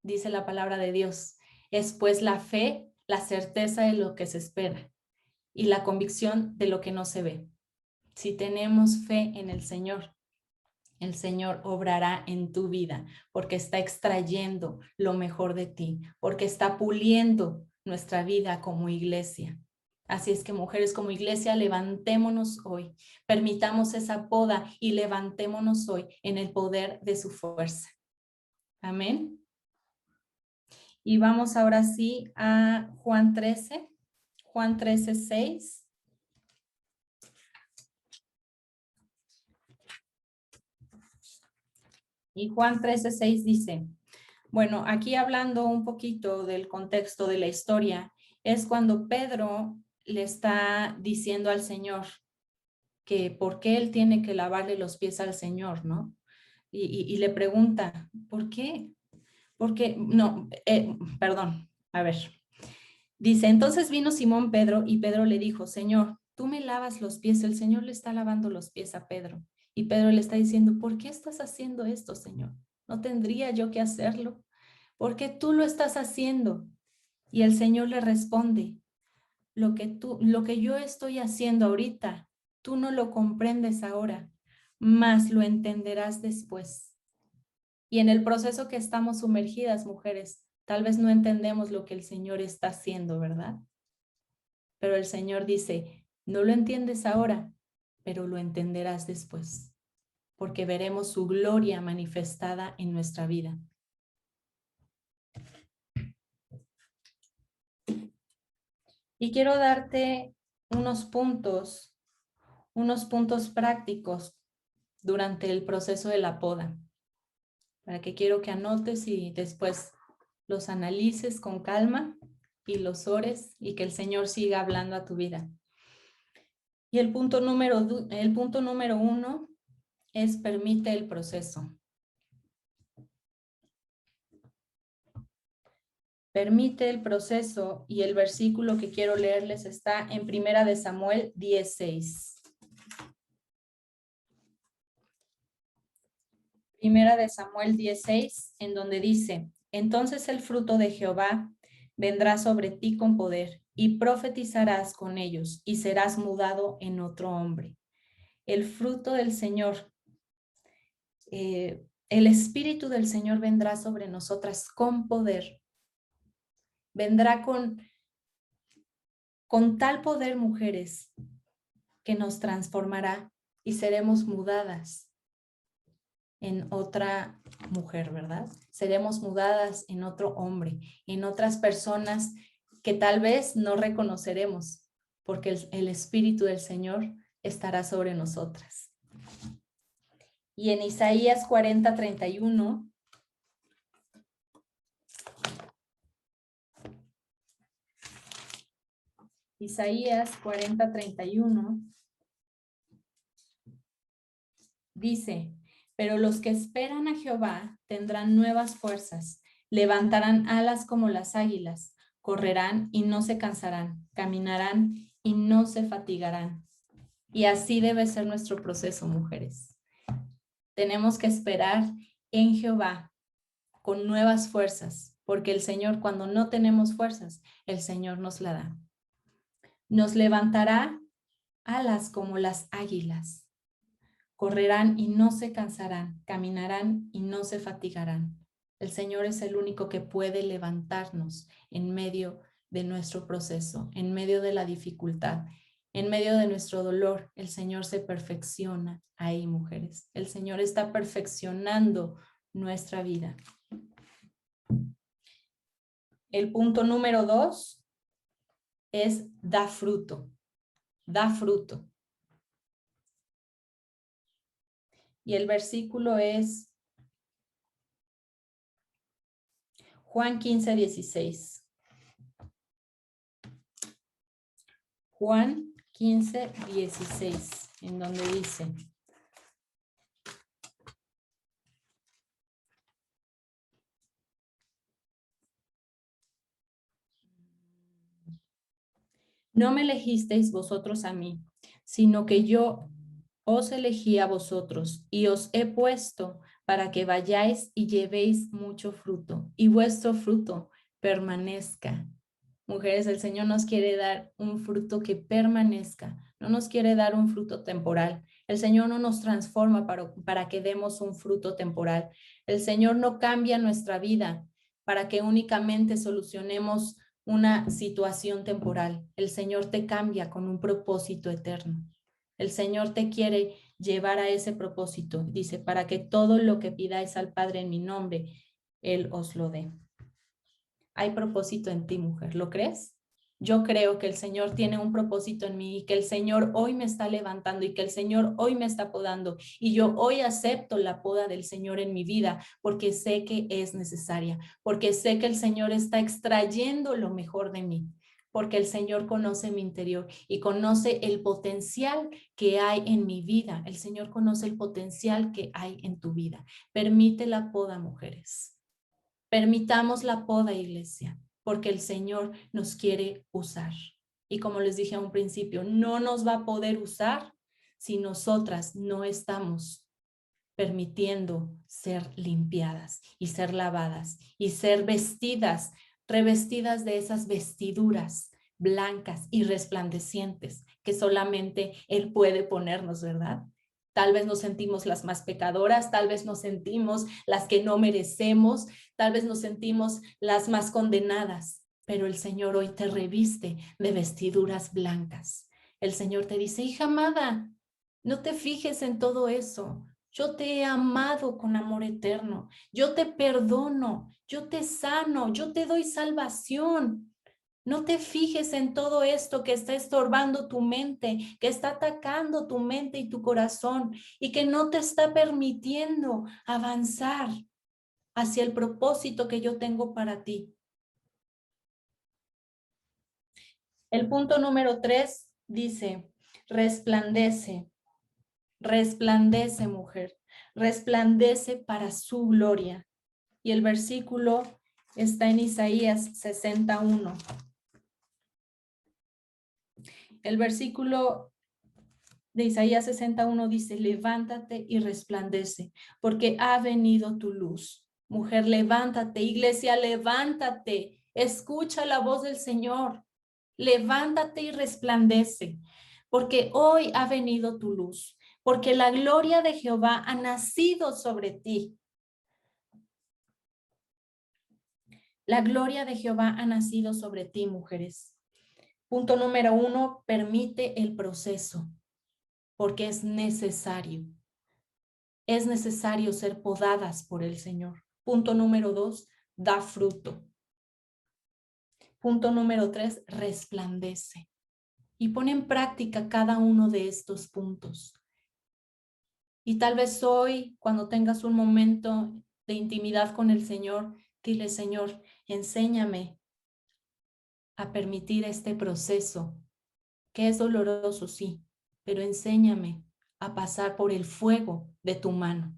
dice la palabra de Dios, es pues la fe, la certeza de lo que se espera y la convicción de lo que no se ve. Si tenemos fe en el Señor obrará en tu vida porque está extrayendo lo mejor de ti, porque está puliendo nuestra vida como iglesia. Así es que, mujeres, como iglesia, levantémonos hoy, permitamos esa poda y levantémonos hoy en el poder de su fuerza. Amén. Y vamos ahora sí a Juan 13:6. Y Juan 13:6 dice, bueno, aquí hablando un poquito del contexto de la historia, es cuando Pedro le está diciendo al Señor que por qué él tiene que lavarle los pies al Señor, ¿no? Y le pregunta, ¿por qué? Porque, no, perdón, a ver. Dice, entonces vino Simón Pedro y Pedro le dijo, Señor, tú me lavas los pies. El Señor le está lavando los pies a Pedro. Y Pedro le está diciendo, ¿por qué estás haciendo esto, Señor? ¿No tendría yo que hacerlo? ¿Por qué tú lo estás haciendo? Y el Señor le responde, lo que yo estoy haciendo ahorita, tú no lo comprendes ahora, mas lo entenderás después. Y en el proceso que estamos sumergidas, mujeres, tal vez no entendemos lo que el Señor está haciendo, ¿verdad? Pero el Señor dice, no lo entiendes ahora, pero lo entenderás después, porque veremos su gloria manifestada en nuestra vida. Y quiero darte unos puntos prácticos durante el proceso de la poda, para que quiero que anotes y después los analices con calma y los ores y que el Señor siga hablando a tu vida. Y el punto número 1 es permite el proceso. Permite el proceso y el versículo que quiero leerles está en 1 Samuel 10:6. 1 Samuel 10:6, en donde dice, entonces el fruto de Jehová vendrá sobre ti con poder y profetizarás con ellos y serás mudado en otro hombre. El fruto del Señor, el Espíritu del Señor vendrá sobre nosotras con poder. Vendrá con tal poder, mujeres, que nos transformará y seremos mudadas en otra mujer, ¿verdad? Seremos mudadas en otro hombre, en otras personas que tal vez no reconoceremos, porque el Espíritu del Señor estará sobre nosotras. Y en Isaías 40:31, Isaías 40:31 dice, pero los que esperan a Jehová tendrán nuevas fuerzas, levantarán alas como las águilas, correrán y no se cansarán, caminarán y no se fatigarán. Y así debe ser nuestro proceso, mujeres. Tenemos que esperar en Jehová con nuevas fuerzas, porque el Señor, cuando no tenemos fuerzas, el Señor nos la da. Nos levantará alas como las águilas. Correrán y no se cansarán, caminarán y no se fatigarán. El Señor es el único que puede levantarnos en medio de nuestro proceso, en medio de la dificultad, en medio de nuestro dolor. El Señor se perfecciona ahí, mujeres. El Señor está perfeccionando nuestra vida. El punto número 2 es da fruto. Da fruto. Y el versículo es Juan 15:16. Juan 15:16, en donde dice, no me elegisteis vosotros a mí, sino que yo os elegí a vosotros y os he puesto para que vayáis y llevéis mucho fruto y vuestro fruto permanezca. Mujeres, el Señor nos quiere dar un fruto que permanezca, no nos quiere dar un fruto temporal. El Señor no nos transforma para que demos un fruto temporal. El Señor no cambia nuestra vida para que únicamente solucionemos una situación temporal. El Señor te cambia con un propósito eterno. El Señor te quiere llevar a ese propósito. Dice, para que todo lo que pidáis al Padre en mi nombre, Él os lo dé. Hay propósito en ti, mujer. ¿Lo crees? Yo creo que el Señor tiene un propósito en mí y que el Señor hoy me está levantando y que el Señor hoy me está podando y yo hoy acepto la poda del Señor en mi vida porque sé que es necesaria, porque sé que el Señor está extrayendo lo mejor de mí, porque el Señor conoce mi interior y conoce el potencial que hay en mi vida. El Señor conoce el potencial que hay en tu vida. Permite la poda, mujeres. Permitamos la poda, iglesia, porque el Señor nos quiere usar. Y como les dije a un principio, no nos va a poder usar si nosotras no estamos permitiendo ser limpiadas y ser lavadas y ser vestidas, revestidas de esas vestiduras blancas y resplandecientes que solamente Él puede ponernos, ¿verdad? Tal vez nos sentimos las más pecadoras, tal vez nos sentimos las que no merecemos, tal vez nos sentimos las más condenadas, pero el Señor hoy te reviste de vestiduras blancas. El Señor te dice, hija amada, no te fijes en todo eso. Yo te he amado con amor eterno. Yo te perdono, yo te sano, yo te doy salvación. No te fijes en todo esto que está estorbando tu mente, que está atacando tu mente y tu corazón y que no te está permitiendo avanzar hacia el propósito que yo tengo para ti. El punto número 3 dice, resplandece. Resplandece, mujer, resplandece para su gloria. Y el versículo está en Isaías 61. El versículo de Isaías 61 dice, levántate y resplandece, porque ha venido tu luz. Mujer, levántate, iglesia, levántate, escucha la voz del Señor, levántate y resplandece, porque hoy ha venido tu luz, porque la gloria de Jehová ha nacido sobre ti. La gloria de Jehová ha nacido sobre ti, mujeres. Punto número 1, permite el proceso, porque es necesario. Es necesario ser podadas por el Señor. Punto número 2, da fruto. Punto número 3, resplandece. Y pone en práctica cada uno de estos puntos. Y tal vez hoy, cuando tengas un momento de intimidad con el Señor, dile, Señor, enséñame a permitir este proceso, que es doloroso, sí, pero enséñame a pasar por el fuego de tu mano.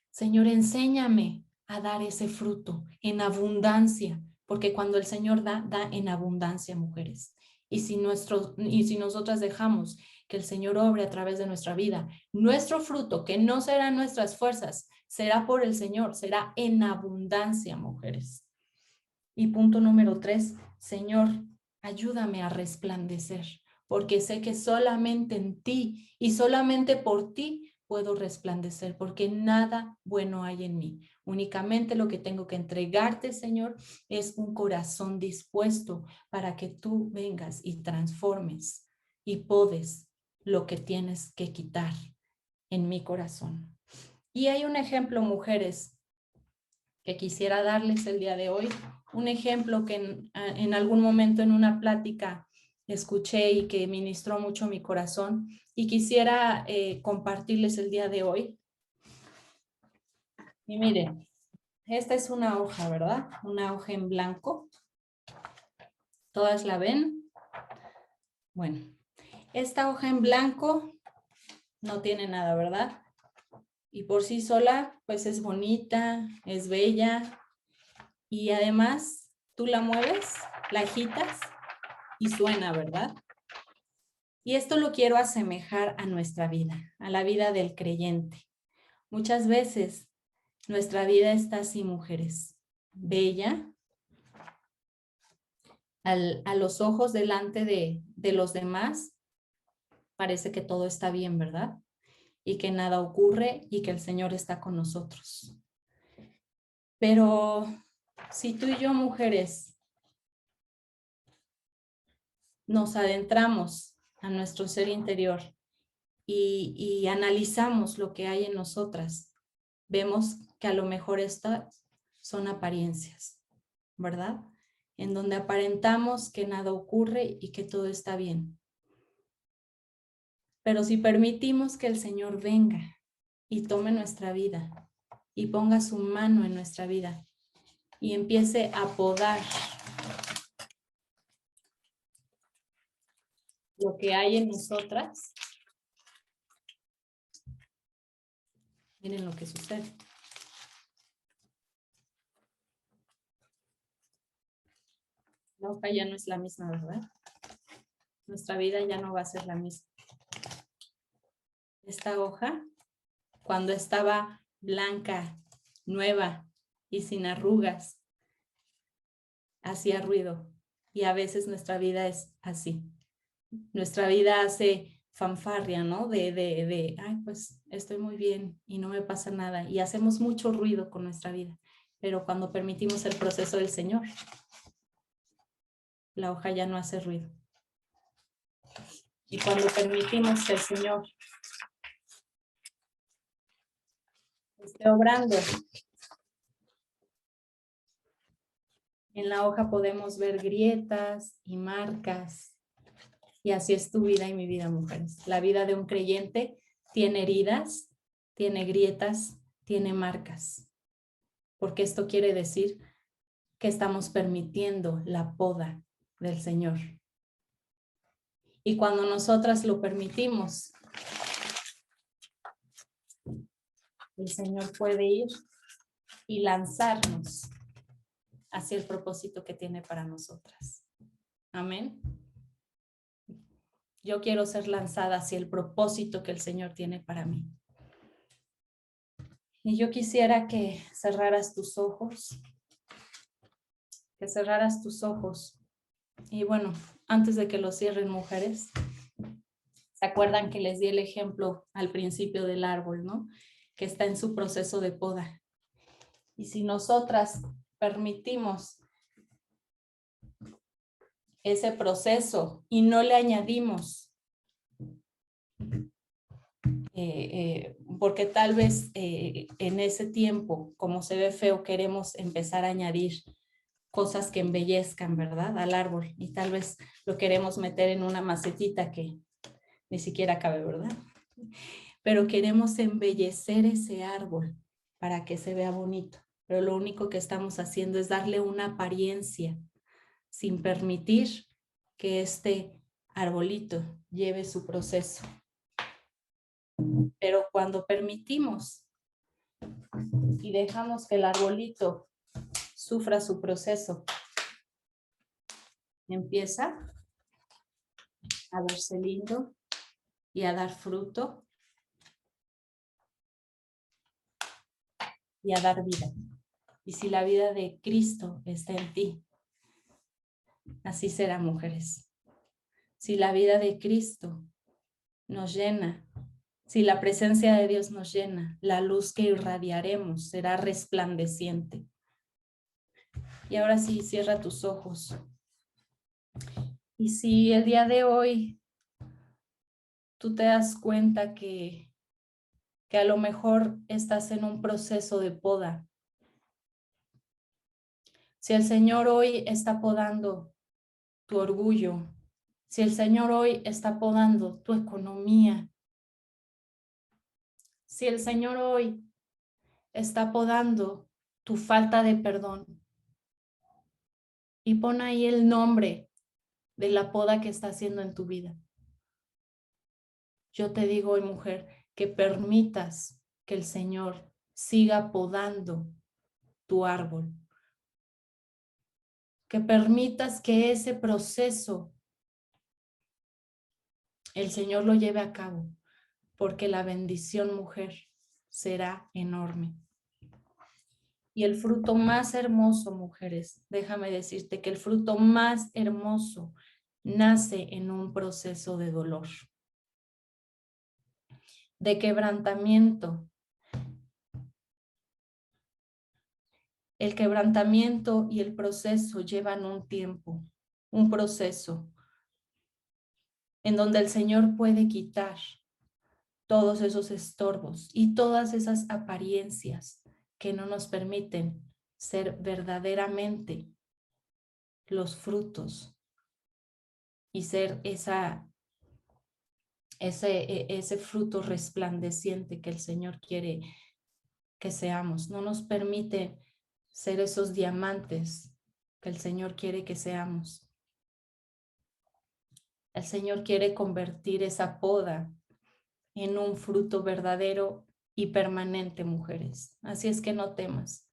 Señor, enséñame a dar ese fruto en abundancia, porque cuando el Señor da, da en abundancia, mujeres. Y si nosotras dejamos que el Señor obre a través de nuestra vida, nuestro fruto, que no serán nuestras fuerzas, será por el Señor, será en abundancia, mujeres. Y punto número 3, Señor, ayúdame a resplandecer, porque sé que solamente en ti y solamente por ti puedo resplandecer, porque nada bueno hay en mí. Únicamente lo que tengo que entregarte, Señor, es un corazón dispuesto para que tú vengas y transformes y podes lo que tienes que quitar en mi corazón. Y hay un ejemplo, mujeres, que quisiera darles el día de hoy. Un ejemplo que en algún momento en una plática escuché y que ministró mucho mi corazón y quisiera compartirles el día de hoy. Y miren, esta es una hoja, ¿verdad? Una hoja en blanco. ¿Todas la ven? Bueno, esta hoja en blanco no tiene nada, ¿verdad? Y por sí sola, pues es bonita, es bella. Y además, tú la mueves, la agitas y suena, ¿verdad? Y esto lo quiero asemejar a nuestra vida, a la vida del creyente. Muchas veces nuestra vida está así, mujeres, bella, a los ojos delante de los demás, parece que todo está bien, ¿verdad? Y que nada ocurre y que el Señor está con nosotros. Pero si tú y yo, mujeres, nos adentramos a nuestro ser interior y analizamos lo que hay en nosotras, vemos que a lo mejor estas son apariencias, ¿verdad? en donde aparentamos que nada ocurre y que todo está bien. Pero si permitimos que el Señor venga y tome nuestra vida y ponga su mano en nuestra vida y empiece a podar lo que hay en nosotras, miren lo que sucede. La hoja ya no es la misma, ¿verdad? Nuestra vida ya no va a ser la misma. Esta hoja, cuando estaba blanca, nueva y sin arrugas, hacía ruido. Y a veces nuestra vida es así. Nuestra vida hace fanfarria, ¿no? Ay, pues estoy muy bien y no me pasa nada. Y hacemos mucho ruido con nuestra vida. Pero cuando permitimos el proceso del Señor, la hoja ya no hace ruido. Y cuando permitimos que el Señor esté obrando, en la hoja podemos ver grietas y marcas. Y así es tu vida y mi vida, mujeres. La vida de un creyente tiene heridas, tiene grietas, tiene marcas. Porque esto quiere decir que estamos permitiendo la poda del Señor. Y cuando nosotras lo permitimos, el Señor puede ir y lanzarnos hacia el propósito que tiene para nosotras. Amén. Yo quiero ser lanzada hacia el propósito que el Señor tiene para mí. Y yo quisiera que cerraras tus ojos. Que cerraras tus ojos. Y bueno, antes de que lo cierren, mujeres, ¿se acuerdan que les di el ejemplo al principio del árbol, ¿no? Que está en su proceso de poda. Y si nosotras permitimos ese proceso y no le añadimos, porque tal vez en ese tiempo, como se ve feo, queremos empezar a añadir cosas que embellezcan, ¿verdad? Al árbol. Y tal vez lo queremos meter en una macetita que ni siquiera cabe, ¿verdad? Pero queremos embellecer ese árbol para que se vea bonito. Pero lo único que estamos haciendo es darle una apariencia sin permitir que este arbolito lleve su proceso. Pero cuando permitimos y dejamos que el arbolito sufra su proceso, empieza a verse lindo y a dar fruto y a dar vida. Y si la vida de Cristo está en ti, así será, mujeres. Si la vida de Cristo nos llena, si la presencia de Dios nos llena, la luz que irradiaremos será resplandeciente. Y ahora sí, cierra tus ojos. Y si el día de hoy tú te das cuenta que a lo mejor estás en un proceso de poda, si el Señor hoy está podando tu orgullo, si el Señor hoy está podando tu economía, si el Señor hoy está podando tu falta de perdón, y pon ahí el nombre de la poda que está haciendo en tu vida. Yo te digo hoy, mujer, que permitas que el Señor siga podando tu árbol, que permitas que ese proceso el Señor lo lleve a cabo, porque la bendición, mujer, será enorme. Y el fruto más hermoso, mujeres, déjame decirte que el fruto más hermoso nace en un proceso de dolor, de quebrantamiento. El quebrantamiento y el proceso llevan un tiempo, un proceso en donde el Señor puede quitar todos esos estorbos y todas esas apariencias que no nos permiten ser verdaderamente los frutos y ser ese fruto resplandeciente que el Señor quiere que seamos. No nos permite ser esos diamantes que el Señor quiere que seamos. El Señor quiere convertir esa poda en un fruto verdadero y permanente, mujeres. Así es que no temas.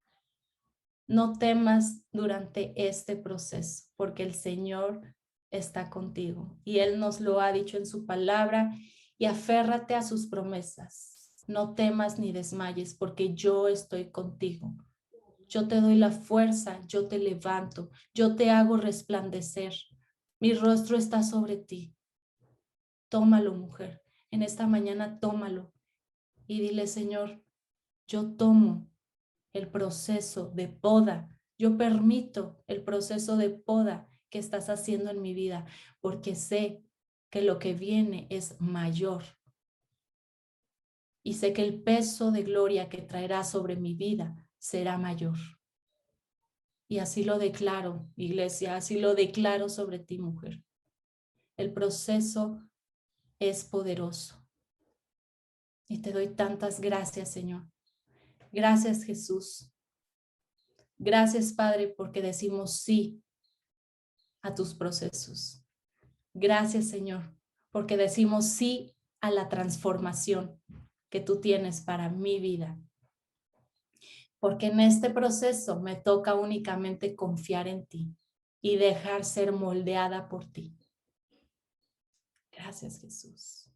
No temas durante este proceso, porque el Señor está contigo y Él nos lo ha dicho en su palabra, y aférrate a sus promesas. No temas ni desmayes, porque yo estoy contigo. Yo te doy la fuerza, yo te levanto, yo te hago resplandecer. Mi rostro está sobre ti. Tómalo, mujer. En esta mañana tómalo y dile, Señor, yo tomo el proceso de poda. Yo permito el proceso de poda que estás haciendo en mi vida, porque sé que lo que viene es mayor. Y sé que el peso de gloria que traerá sobre mi vida será mayor. Y así lo declaro, iglesia, así lo declaro sobre ti, mujer. El proceso es poderoso. Y te doy tantas gracias, Señor. Gracias, Jesús. Gracias, Padre, porque decimos sí a tus procesos. Gracias, Señor, porque decimos sí a la transformación que tú tienes para mi vida. Porque en este proceso me toca únicamente confiar en ti y dejar ser moldeada por ti. Gracias, Jesús.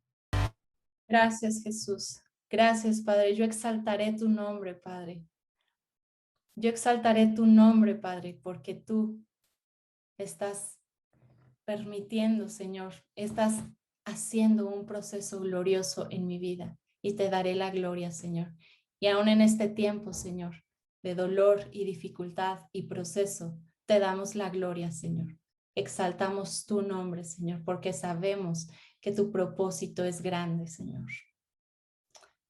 Gracias, Jesús. Gracias, Padre. Yo exaltaré tu nombre, Padre. Yo exaltaré tu nombre, Padre, porque tú estás permitiendo, Señor, estás haciendo un proceso glorioso en mi vida y te daré la gloria, Señor. Y aún en este tiempo, Señor, de dolor y dificultad y proceso, te damos la gloria, Señor. Exaltamos tu nombre, Señor, porque sabemos que tu propósito es grande, Señor.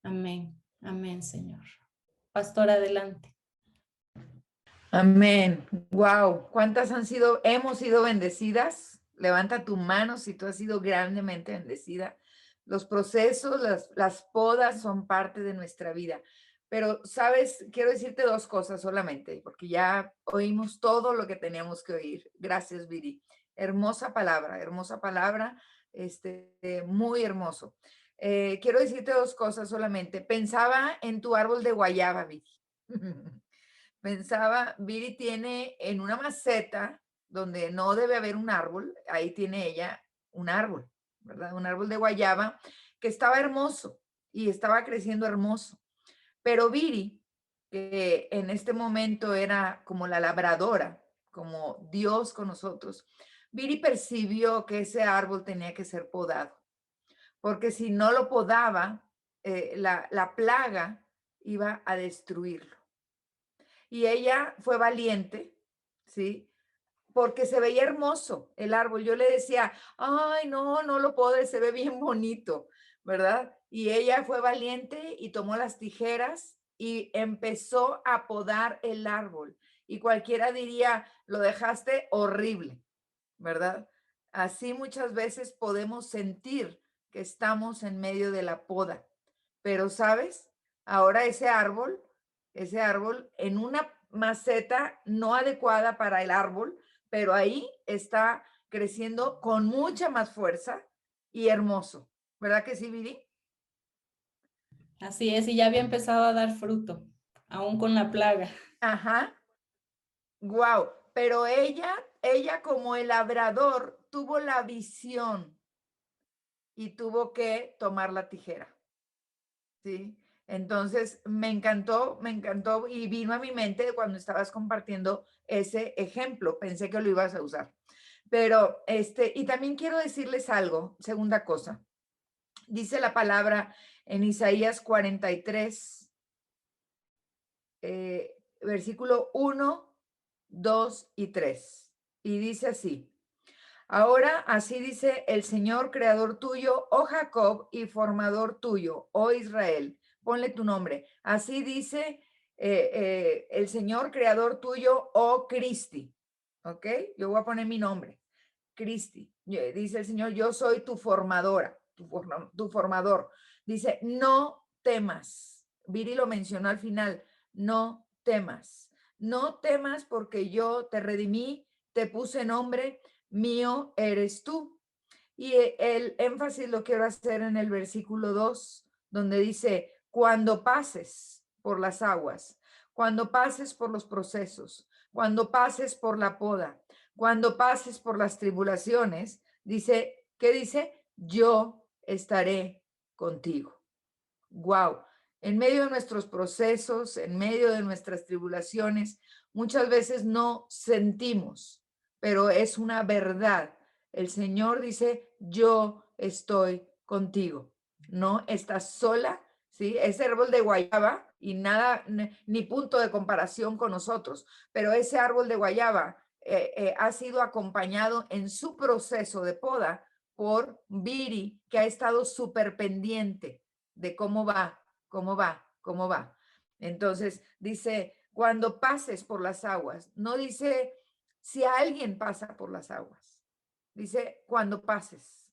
Amén, amén, Señor. Pastor, adelante.
Amén. Wow, ¿cuántas hemos sido bendecidas? Levanta tu mano si tú has sido grandemente bendecida. Los procesos, las podas son parte de nuestra vida. Pero, ¿sabes? Quiero decirte dos cosas solamente, porque ya oímos todo lo que teníamos que oír. Gracias, Viri. Hermosa palabra, muy hermoso. Quiero decirte dos cosas solamente. Pensaba en tu árbol de guayaba, Viri. Pensaba, Viri tiene en una maceta donde no debe haber un árbol, ahí tiene ella un árbol, ¿verdad? Un árbol de guayaba que estaba hermoso y estaba creciendo hermoso. Pero Viri, que en este momento era como la labradora, como Dios con nosotros, Viri percibió que ese árbol tenía que ser podado, porque si no lo podaba, la plaga iba a destruirlo. Y ella fue valiente, ¿sí? Porque se veía hermoso el árbol. Yo le decía, ay, no, no lo puedo, se ve bien bonito, ¿verdad? Y ella fue valiente y tomó las tijeras y empezó a podar el árbol. Y cualquiera diría, lo dejaste horrible, ¿verdad? Así muchas veces podemos sentir que estamos en medio de la poda. Pero, ¿sabes? Ahora ese árbol en una maceta no adecuada para el árbol, pero ahí está creciendo con mucha más fuerza y hermoso. ¿Verdad que sí, Viri?
Así es, y ya había empezado a dar fruto, aún con la plaga.
Ajá. Wow. Pero ella como el labrador tuvo la visión y tuvo que tomar la tijera. ¿Sí? Entonces, me encantó y vino a mi mente cuando estabas compartiendo ese ejemplo. Pensé que lo ibas a usar. Pero, y también quiero decirles algo, segunda cosa. Dice la palabra en Isaías 43, versículo 1, 2 y 3. Y dice así. Ahora así dice el Señor, creador tuyo, oh Jacob, y formador tuyo, oh Israel. Ponle tu nombre. Así dice el Señor, creador tuyo, oh Cristi. ¿ok? Yo voy a poner mi nombre, Cristi. Dice el Señor, yo soy tu formadora, tu formador. Dice, no temas. Viri lo mencionó al final, no temas. No temas porque yo te redimí, te puse nombre, mío eres tú. Y el énfasis lo quiero hacer en el versículo 2, donde dice, cuando pases por las aguas, cuando pases por los procesos, cuando pases por la poda, cuando pases por las tribulaciones, dice, ¿qué dice? Yo estaré contigo. Wow. En medio de nuestros procesos, en medio de nuestras tribulaciones, muchas veces no sentimos, pero es una verdad. El Señor dice, yo estoy contigo. No estás sola, ¿sí? Ese árbol de guayaba y nada, ni punto de comparación con nosotros, pero ese árbol de guayaba ha sido acompañado en su proceso de poda por Viri, que ha estado súper pendiente de cómo va, cómo va, cómo va. Entonces dice, cuando pases por las aguas, no dice si alguien pasa por las aguas, dice cuando pases.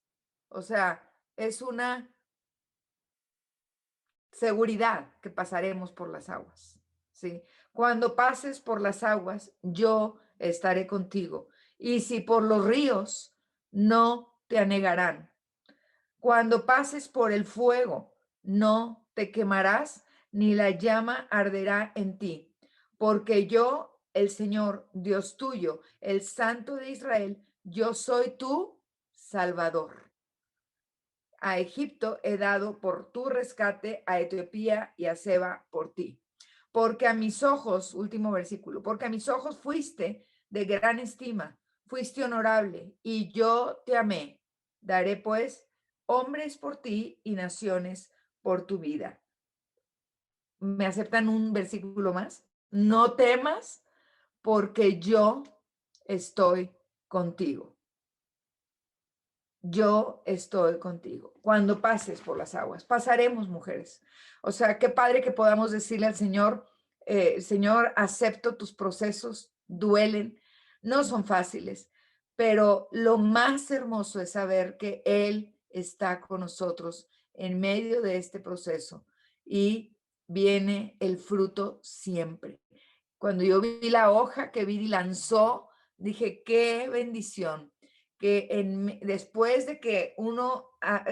O sea, es una seguridad que pasaremos por las aguas, ¿sí? Cuando pases por las aguas, yo estaré contigo. Y si por los ríos, no te anegarán. Cuando pases por el fuego, no te quemarás, ni la llama arderá en ti, porque yo, el Señor, Dios tuyo, el Santo de Israel, yo soy tu Salvador. A Egipto he dado por tu rescate, a Etiopía y a Seba por ti. Porque a mis ojos, último versículo, porque a mis ojos fuiste de gran estima, fuiste honorable, y yo te amé. Daré pues hombres por ti y naciones por tu vida. ¿Me aceptan un versículo más? No temas, porque yo estoy contigo. Yo estoy contigo. Cuando pases por las aguas, pasaremos, mujeres. O sea, qué padre que podamos decirle al Señor, Señor, acepto tus procesos, duelen, no son fáciles, pero lo más hermoso es saber que Él está con nosotros en medio de este proceso y viene el fruto siempre. Cuando yo vi la hoja que Viri lanzó, dije, qué bendición que después de que uno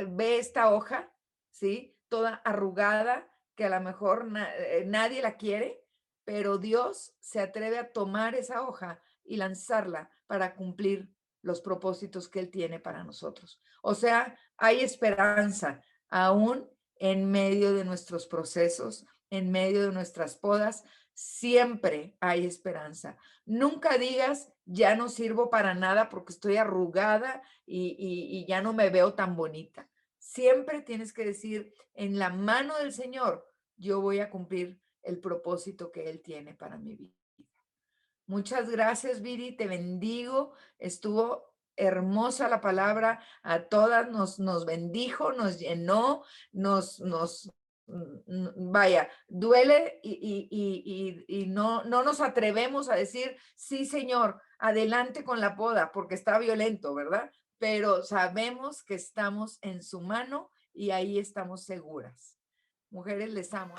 ve esta hoja, ¿sí? Toda arrugada, que a lo mejor nadie la quiere, pero Dios se atreve a tomar esa hoja y lanzarla para cumplir los propósitos que Él tiene para nosotros. O sea, hay esperanza aún en medio de nuestros procesos, en medio de nuestras podas, siempre hay esperanza. Nunca digas, ya no sirvo para nada porque estoy arrugada y ya no me veo tan bonita. Siempre tienes que decir, en la mano del Señor, yo voy a cumplir el propósito que Él tiene para mi vida. Muchas gracias, Viri, te bendigo. Estuvo hermosa la palabra, a todas nos bendijo, nos llenó, vaya, duele y no nos atrevemos a decir, sí, Señor, adelante con la poda, porque está violento, ¿verdad? Pero sabemos que estamos en su mano y ahí estamos seguras. Mujeres, les amo.